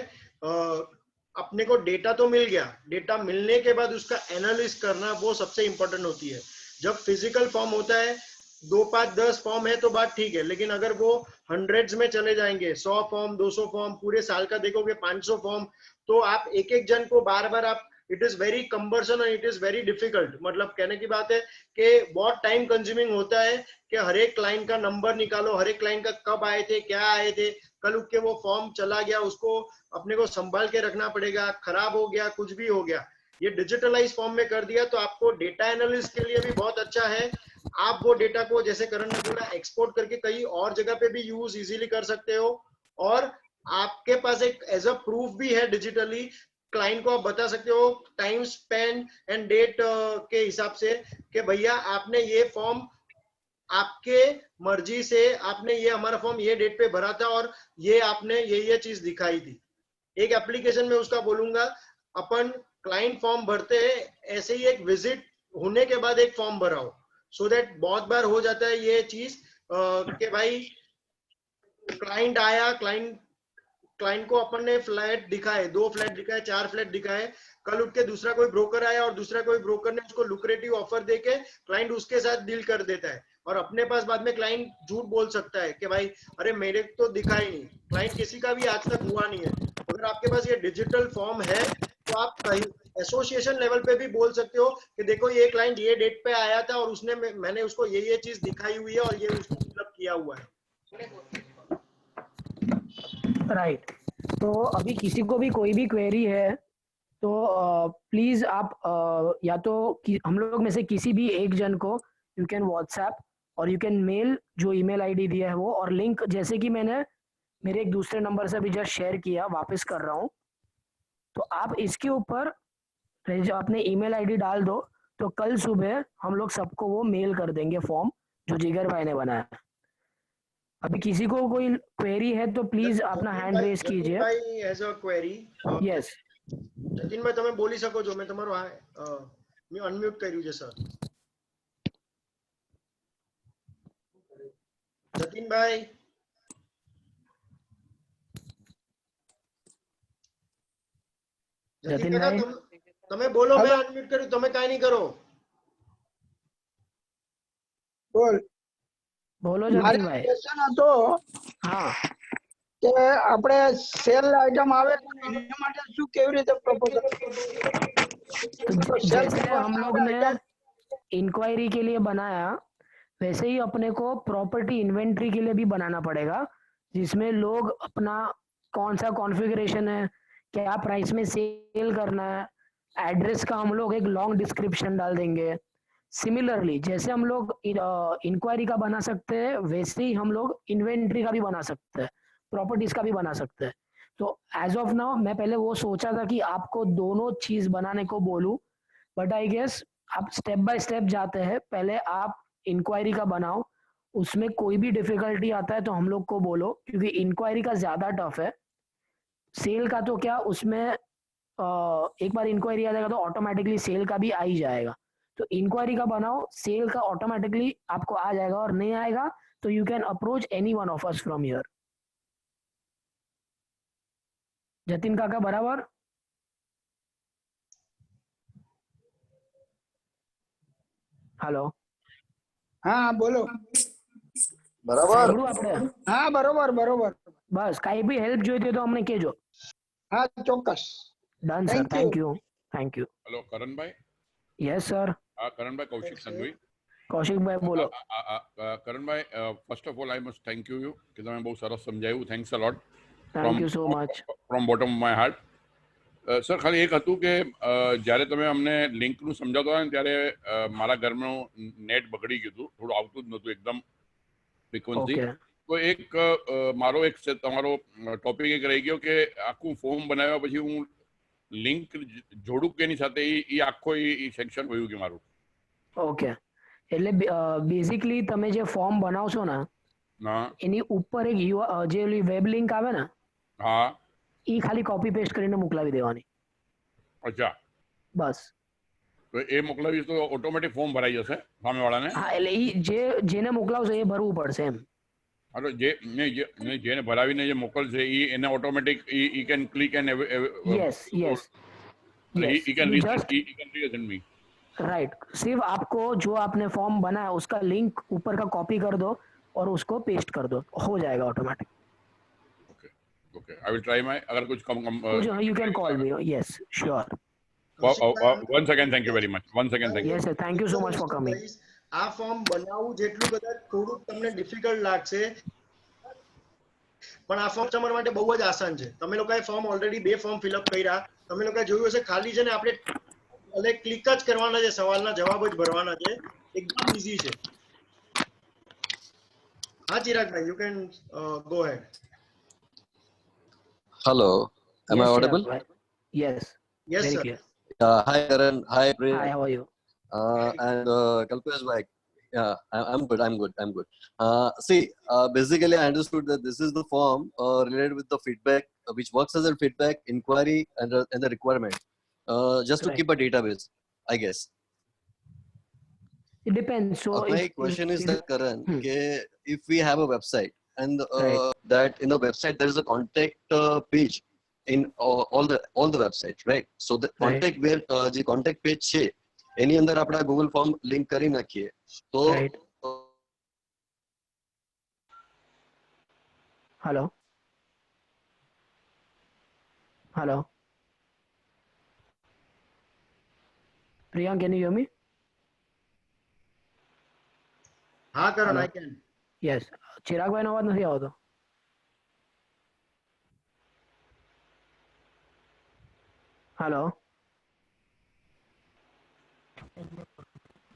अपने को डेटा तो मिल गया, डेटा मिलने के बाद उसका एनालिसिस करना वो सबसे इंपॉर्टेंट होती है। जब फिजिकल फॉर्म होता है 2, 5, 10 फॉर्म है तो बात ठीक है, लेकिन अगर वो हंड्रेड्स में चले जाएंगे, 100 फॉर्म, 200 फॉर्म, पूरे साल का देखोगे 500 फॉर्म, तो आप एक एक जन को बार बार आप, इट इज वेरी कम्बर्सन और इट इज वेरी डिफिकल्ट। मतलब कहने की बात है कि बहुत टाइम कंज्यूमिंग होता है कि हर एक क्लाइंट का नंबर निकालो, हर एक क्लाइंट का कब आए थे, क्या आए थे, कल उठ के वो फॉर्म चला गया, उसको अपने को संभाल के रखना पड़ेगा, खराब हो गया, कुछ भी हो गया। ये डिजिटलाइज फॉर्म में कर दिया तो आपको डेटा एनालिसिस के लिए भी बहुत अच्छा है। आप वो डेटा को, जैसे करण ने बोला, एक्सपोर्ट करके कहीं और जगह पे भी यूज इजीली कर सकते हो, और आपके पास एक एज अ प्रूफ भी है डिजिटली, क्लाइंट को आप बता सकते हो टाइम स्पेंड एंड डेट के हिसाब से कि भैया आपने ये फॉर्म आपके मर्जी से, आपने ये हमारा फॉर्म ये डेट पे भरा था और ये आपने ये चीज दिखाई थी। एक एप्लीकेशन में उसका बोलूंगा, अपन क्लाइंट फॉर्म भरते हैं, ऐसे ही एक विजिट होने के बाद एक फॉर्म भराओ, सो दैट बहुत बार हो जाता है ये चीज कि भाई क्लाइंट आया, क्लाइंट को अपन ने फ्लैट दिखाए, 2 फ्लैट दिखाए, 4 फ्लैट दिखाए, कल उठ के दूसरा कोई ब्रोकर आया और दूसरा कोई ब्रोकर ने उसको लुक्रेटिव ऑफर देके क्लाइंट उसके साथ डील कर देता है, और अपने पास बाद में क्लाइंट झूठ बोल सकता है कि भाई अरे मेरे तो दिखा ही नहीं। क्लाइंट किसी का भी आज तक हुआ नहीं है। अगर आपके पास ये डिजिटल फॉर्म है तो आप कहीं एसोसिएशन लेवल पे भी बोल सकते हो कि देखो ये क्लाइंट ये डेट पे आया था और उसने, मैंने उसको ये चीज दिखाई हुई है और ये उसने मतलब किया हुआ है। राइट। तो अभी किसी को भी कोई भी क्वेरी है तो प्लीज आप या तो हम लोग में से किसी भी एक जन को यू कैन व्हाट्सएप और यू कैन मेल, जो ईमेल आईडी दिया है वो, और लिंक जैसे कि मैंने मेरे एक दूसरे नंबर से भी जस्ट शेयर किया, वापस कर रहा हूँ, तो आप इसके ऊपर अपने ईमेल आईडी डाल दो, तो कल सुबह हम लोग सबको वो मेल कर देंगे फॉर्म जो जिगर भाई ने बनाया। अभी किसी को कोई क्वेरी है तो प्लीज अपना हैंड रेज कीजिए। भाई as a query, yes Jatin भाई તમે બોલી શકો છો, મેં તમારો મેં અનમ્યુટ કર્યું છે સર। જતિન ભાઈ, જતિન કાકા તમે બોલો, મેં અનમ્યુટ કર્યું, તમે કાઈ નહીં કરો। બોલ બોલો જતિન ભાઈ। ક્વેશ્ચન હતો હા કે આપણે સેલ આઇટમ આવે એના માટે શું કેવી રીતે પ્રપોઝલ, तो जैसे हम लोग ने इंक्वायरी के लिए बनाया वैसे ही अपने को प्रॉपर्टी इन्वेंट्री के लिए भी बनाना पड़ेगा, जिसमें लोग अपना कौन सा कॉन्फ़िगरेशन है, क्या प्राइस में सेल करना है, एड्रेस का हम लोग एक लॉन्ग डिस्क्रिप्शन डाल देंगे। सिमिलरली जैसे हम लोग इंक्वायरी का बना सकते हैं वैसे ही हम लोग इन्वेंट्री का भी बना सकते हैं, प्रॉपर्टीज का भी बना सकते हैं। तो एज ऑफ नाउ मैं पहले वो सोचा था कि आपको दोनों चीज बनाने को बोलूं, बट आई गेस आप स्टेप बाय स्टेप जाते हैं। पहले आप इंक्वायरी का बनाओ, उसमें कोई भी डिफिकल्टी आता है तो हम लोग को बोलो, क्योंकि इंक्वायरी का ज्यादा टफ है। सेल का तो क्या, उसमें एक बार इंक्वायरी आ जाएगा तो ऑटोमेटिकली सेल का भी आ ही जाएगा। तो इंक्वायरी का बनाओ, सेल का ऑटोमेटिकली आपको आ जाएगा, और नहीं आएगा तो you can approach any one of us from here. Jatin काका बराबर? हेलो, હા બોલો બરાબર આપણે? હા બરોબર બરોબર, બસ કાઈ બી હેલ્પ જોઈતી હોય તો અમને કહેજો। હા ચોક્કસ, done sir, thank you thank you. Hello કરણભાઈ। Yes sir. કરણભાઈ, કૌશિક સંઘવી। કૌશિકભાઈ બોલો। કરણભાઈ, first of all I must thank you કે તમે બહુ સરસ સમજાવ્યું, thanks a lot thank you so much from bottom of my heart. Sir ખાલી એક હતું કે જ્યારે તમે અમને લિંકનું સમજાવતા હતા ને ત્યારે મારા ઘરનું નેટ બગડી ગયું હતું, થોડું આવતું જ નહોતું એકદમ ફ્રીક્વન્સી। તો એક મારો એક તમારો ટોપિક એક રહી ગયો કે આખું ફોર્મ બનાવ્યા પછી હું લિંક જોડું કે એની સાથે એ આખો એ સેક્શન હોયું કે મારું. ઓકે, એટલે બેઝિકલી તમે જે ફોર્મ બનાવશો ને હા એની ઉપર એક જે વેબ લિંક આવે ને હા એ ખાલી કોપી પેસ્ટ કરીને મોકલાવી દેવાની. અચ્છા, બસ. તો એ મોકલાવીશ તો ઓટોમેટિક ફોર્મ ભરાઈ જશે સામેવાળાને? હા, એટલે જેને મોકલાવશો એ ભરવું પડશે એમ. હા, તો જેને ભરાવીને જે મોકલશે એને automatic E can click and yes yes he can just resend me. Right, सिर्फ आपको जो आपने फॉर्म बनाया उसका लिंक ऊपर का कॉपी कर दो और उसको पेस्ट कर दो, हो जाएगा automatic. Okay, I will try my. अगर कुछ कम you can call me. Yes, sure. Once again, thank you very much. Once again, thank you. Yes sir, thank you so much for coming. આ form બનાવવું જેટલું કદાચ થોડુંક તમને difficult લાગશે, પણ આ ફોર્મ તમારા માટે બહુ જ આસાન છે. તમે લોકોએ ફોર્મ ઓલરેડી 2 ફોર્મ ફિલઅપ કર્યા, તમે લોકોએ જોયું હશે. ખાલી છે ને આપણે એટલે ક્લિક જ કરવાના છે, સવાલના જવાબ જ ભરવાના છે. એકદમ ઈઝી છે. હા ચિરાગભાઈ, you can go ahead. Hello, am Yes, I audible? Chirag, yes. Yes, Very sir. clear. Hi Karan, hi Priya. Hi, how are you? And Kalpesh bhai. Yeah, I'm good. I'm good. See, basically I understood that this is the form related with the feedback, which works as a feedback, inquiry, and the requirement, just to Right. keep a database, I guess. It depends. So My question is that Karan, if we have a website and Right. that in the website there is a contact page in all the websites, right? So the contact where the contact page છે એની અંદર આપણે Google form link કરી નાખીએ તો hello Priyank, can you hear me? હા કરણ, I can. Yes. Chirag ભાઈનો અવાજ નથી આવતો. હેલો,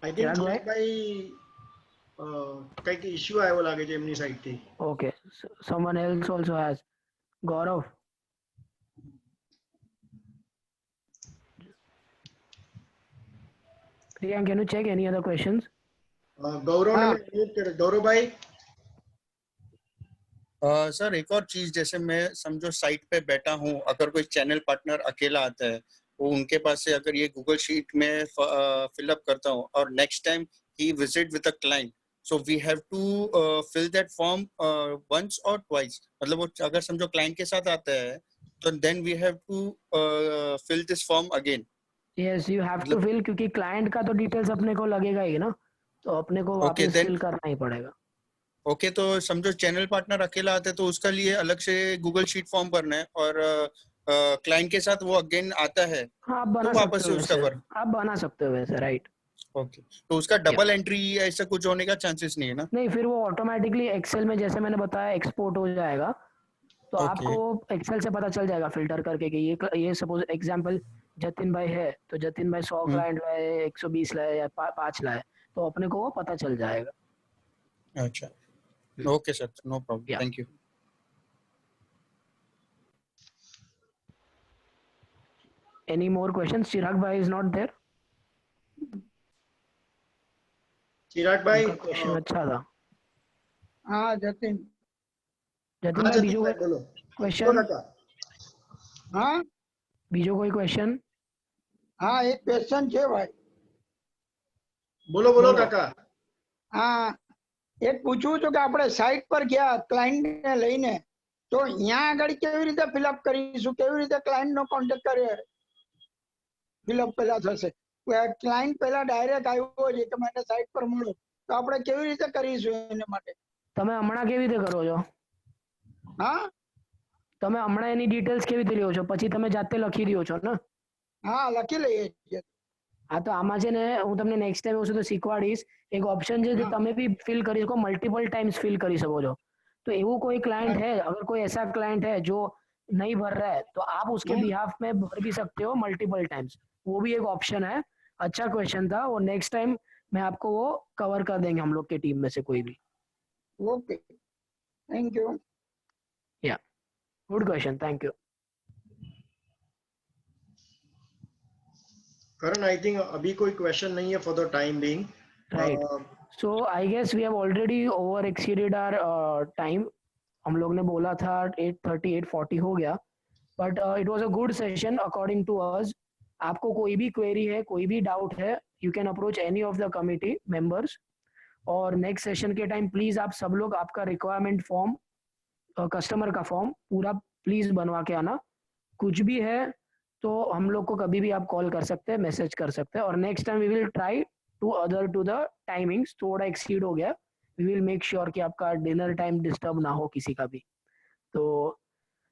I think ચિરાગભાઈ કંઈક ઇશ્યુ આવ્યો લાગે છે એમની સાઈડ થી. Okay, someone else also has. Gaurav. Priyank, can you check any other questions? ગૌરવને મેં mute કર્યો. ગૌરવભાઈ. सर एक और चीज, जैसे मैं समझो साइट पे बैठा हूँ, अगर कोई चैनल पार्टनर अकेला आता है, वो उनके पास से अगर ये गूगल शीट में फिलअप करता हूँ और next time he visit with a client, so we have to fill that form once और ट्वाइस. मतलब वो अगर समझो क्लाइंट के साथ आता है तो then we have to fill this form again. Yes, you have to fill, क्योंकि क्लाइंट का तो डिटेल्स अपने को लगेगा ही ना, तो अपने को वापस फिल करना ही पड़ेगा. ओके, तो समझो चैनल पार्टनर अकेला आता है तो उसका लिए अलग से गूगल शीट फॉर्म भरना है, और क्लाइंट के साथ वो अगेन आता है हाँ, आप बना तो सकते वापस हो से उसका वैसे. भर. आप बना सकते हो वैसे, राइट. ओके, तो उसका डबल एंट्री ऐसा कुछ होने का चांसेस नहीं है ना? नहीं, फिर वो ऑटोमेटिकली एक्सेल में, जैसे मैंने बताया, एक्सपोर्ट हो जाएगा. तो आपको एक्सेल से पता चल जाएगा फिल्टर करके कि ये सपोज एग्जांपल जतिन भाई है, तो जतिन भाई 100 क्लाइंट लाए, 120 लाए या 5 लाए, तो अपने को वो पता चल जाएगा. अच्छा, okay sir, no problem, thank you. Any more questions? Chirag bhai is not there. ચિરાગભાઈ, क्वेश्चन अच्छा था. हाँ जतिन. जतिन भाई, बीजो कोई બોલો. क्वेश्चन? हाँ, बीजो कोई क्वेश्चन? हाँ एक क्वेश्चन છે ભાઈ. બોલો બોલો કાકા. હા, એક પૂછવું છું કે આપણે સાઇટ પર ગયા ક્લાયન્ટ ને લઈને, તો અહીંયા આગળ કેવી રીતે ફિલઅપ કરીશું, કેવી રીતે ક્લાયન્ટ નો કોન્ટેક્ટ કરે, ફિલઅપ પેલા થશે. ક્લાયન્ટ પેલા ડાયરેક્ટ આવ્યો છે કે મને સાઇટ પર મળો, તો આપણે કેવી રીતે કરીશું એને માટે? તમે હમણાં કેવી રીતે કરો છો? હા, તમે હમણાં એની ડિટેલ્સ કેવી રીતે લ્યો છો? પછી તમે જાતે લખી રહ્યો છો ને? હા, લખી લઈએ છીએ. હા, તો આમાં છે ને, હું તમને નેક્સ્ટ ટાઈમ વસ્તુ શીખવાડીશ. એક ઓપ્શન છે જે તમે भी फिल કરી શકો, मल्टीपल टाइम्स फिल કરી શકો છો. तो એવું कोई क्लाइंट है, अगर कोई ऐसा क्लाइंट है जो नहीं भर रहा है, तो आप उसके बिहाफ में भर भी सकते हो मल्टीपल टाइम्स. वो भी एक ऑप्शन है. अच्छा क्वेश्चन था वो. नेक्स्ट टाइम मैं आपको वो कवर कर देंगे हम लोग के टीम में से कोई भी. Okay, thank you. Yeah, good question, thank you. Karan, I think अभी कोई question नहीं है for the time being. Right. So I guess we have already over exceeded our time. हम लोग ने बोला था 8:30 8:40 हो गया, but it was a good session according to us. आपको कोई भी query है, कोई भी doubt है, you can approach any of the committee members. और next session के time please आप सब लोग आपका requirement form, कस्टमर का फॉर्म पूरा प्लीज बनवा के आना. कुछ भी है तो हम लोग को कभी भी आप कॉल कर सकते हैं, मैसेज कर सकते हैं. और next time we will try to other to the timings. थोड़ा एक्सीड हो गया, वी विल मेक श्योर कि आपका डिनर टाइम डिस्टर्ब ना हो किसी का भी. तो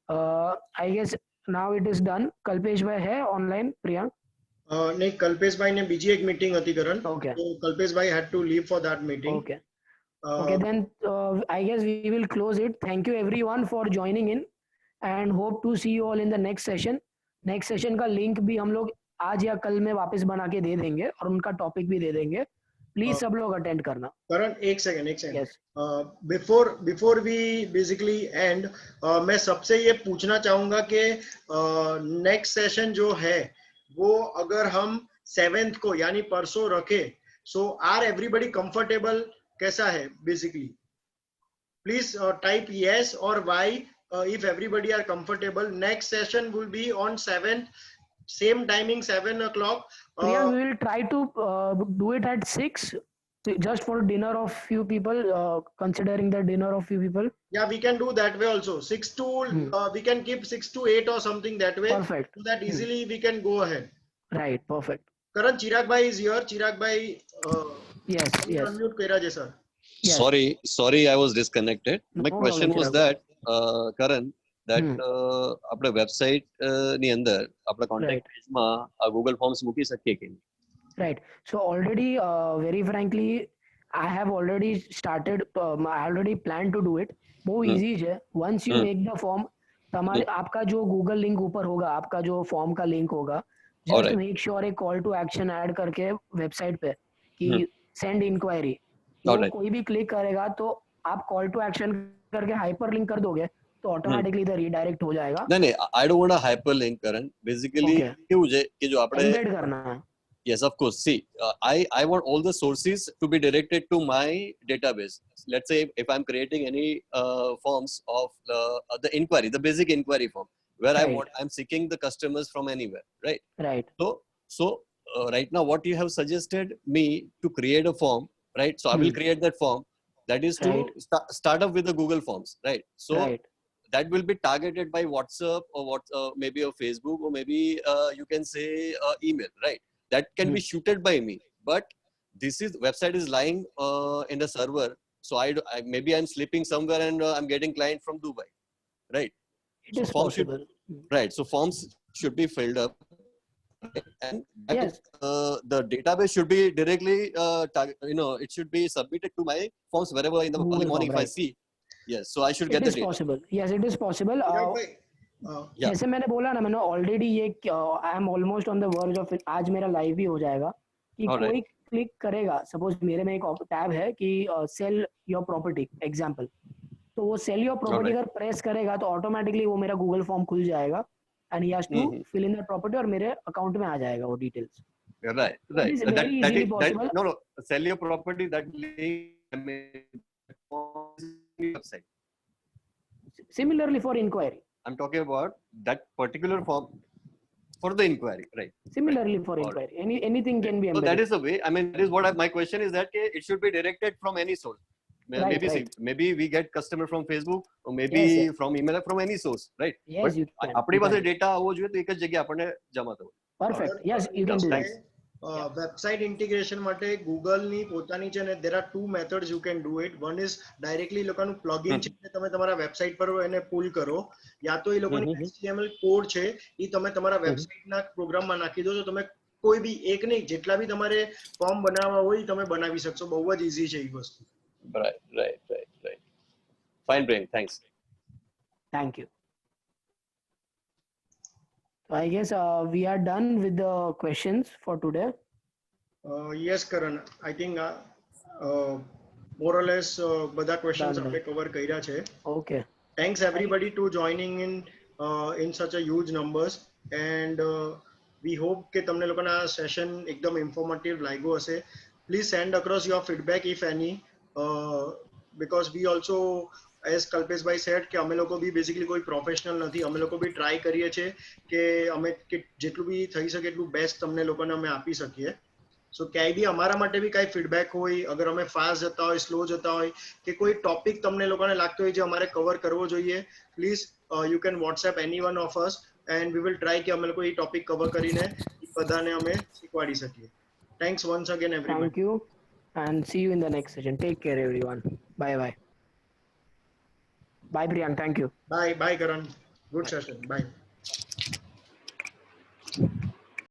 I guess now it is done. Kalpesh भाई है ऑनलाइन? प्रियांक नहीं, कल्पेश भाई ने बीजी एक मीटिंग હતી કરણ, તો કલ્પેશ ભાઈ had to leave for that meeting. Okay, then I guess we will close it. Thank you everyone for joining in and hope to see you all in the next session. Next session का link भी हम लोग आज या कल में वापस बना के दे देंगे और उनका टॉपिक भी दे देंगे. प्लीज सब लोग अटेंड करना. करण एक second. Before we basically end, मैं सबसे ये पूछना चाहूंगा कि नेक्स्ट सेशन जो है वो अगर हम 7th को यानी परसों रखे, सो आर एवरीबडी कंफर्टेबल? कैसा है basically? Please type yes or y if everybody are comfortable. Next session will be on 7th, same timing 7 o'clock. We will try to do it at 6 just for dinner of few people, considering the dinner of few people. Yeah, we can do that way also. 6 to we can keep 6 to 8 or something that way. Perfect. So that easily we can go ahead. Right, perfect. Karan, Chirag bhai is here. Chirag bhai, yes. Unmute kera je sir. Yes. Sorry, I was disconnected. My question was that, Karan, that આપણે website ની અંદર આપણે contact પેજમાં આ Google forms મૂકી શકીએ કે નહીં? Right. So already, very frankly, I have already started. I already planned to do it. बहुत easy है. Once you make the form, तुम्हारे आपका जो गूगल लिंक ऊपर होगा, आपका जो फॉर्म का लिंक होगा, just make sure एक कॉल टू एक्शन ऐड करके वेबसाइट पे कि सेंड इंक्वायरी. कोई भी क्लिक करेगा तो आप कॉल टू एक्शन करके हाइपर लिंक कर दोगे तो ऑटोमेटिकली इधर रीडायरेक्ट हो जाएगा. नहीं, I don't want a hyper link current. Basically क्यों है कि जो આપણે एम्बेड करना है. Yes, of course. See, I want all the sources to be directed to my database. Let's say if I'm creating any forms of the inquiry, the basic inquiry form, where I'm seeking the customers from anywhere, right? Right. So right now, what you have suggested me to create a form, right? So I will create that form. That is to start up with the Google Forms, right? So that will be targeted by WhatsApp or maybe a Facebook, or maybe you can say email, right? That can be shooted by me, but this website is lying in the server. So maybe I'm sleeping somewhere and I'm getting client from Dubai, right? It is possible. Right. So forms should be filled up, right? And the database should be directly, it should be submitted to my forms wherever in the early morning if I see. Yes. So I should get the data. It is possible. Yes, it is possible. जैसे मैंने बोला ना, मैंने already ये I am almost on the verge of, आज मेरा live भी हो जाएगा कि कोई क्लिक करेगा. सपोज मेरे में एक टैब है कि सेल योर प्रॉपर्टी एग्जांपल, तो वो सेल योर प्रॉपर्टी अगर प्रेस करेगा तो ऑटोमेटिकली वो मेरा गूगल फॉर्म खुल जाएगा and he has to fill in the property और मेरे अकाउंट में आ जाएगा वो details. Right. That no, sell your property, that website. Similarly for inquiry. I'm talking about that particular form for the inquiry, right? Similarly for inquiry, anything can be embedded. So that is the way. I mean, that is what my question is, that it should be directed from any source. Maybe we get customer from Facebook, or maybe from email, from any source, right? Yes, you can. આપણી પાસે data આવવો જોઈએ તો એક જ જગ્યાએ આપણને જમા થવો. Perfect. Yes, you can do that. Website integration માટે ગૂગલ ની પોતાની છે ને, there are two methods you can do it. One is directly લોકોનું પ્લગઇન છે ને તમે તમારા વેબસાઇટ પર એને પુલ કરો, યા તો એ લોકોની HTML કોડ છે એ તમે તમારા વેબસાઇટના પ્રોગ્રામમાં નાખી દો તો તમે કોઈ બી એક નહીં, જેટલા બી તમારે ફોર્મ બનાવવા હોય તમે બનાવી શકશો. બહુ જ ઈઝી છે એ વસ્તુ. Right. Fine, Brain. Thanks. Thank you. So I guess we are done with the questions for today. Yes, Karan. I think more or less બધા questions આપણે cover કર્યા છે. Okay. Thanks everybody to joining in such a huge numbers, and we hope કે તમને લોકોને આ session એકદમ informative લાગ્યું હશે. Please send across your feedback if any, because we also, as Kalpeshbhai said, કે અમે લોકો બી બેઝિકલી કોઈ પ્રોફેશનલ નથી. અમે લોકો બી ટ્રાય કરીએ છીએ કે અમે જેટલું બી થઈ શકે એટલું બેસ્ટ તમને લોકોને અમે આપી શકીએ. સો ક્યાંય બી અમારા માટે બી કાંઈ ફીડબેક હોય, અગર અમે ફાસ્ટ જતા હોય, સ્લો જતા હોય, કે કોઈ ટોપિક તમને લોકોને લાગતો હોય જે અમારે કવર કરવો જોઈએ, please you can WhatsApp any one of us and we will try કે અમે લોકો એ ટોપિક કવર કરીને બધાને અમે શીખવાડી શકીએ. Thanks once again everyone. Thank you and see you in the next session. Take care everyone. Bye bye. Bye Priyank, thank you. Bye Karan. Good session. Bye.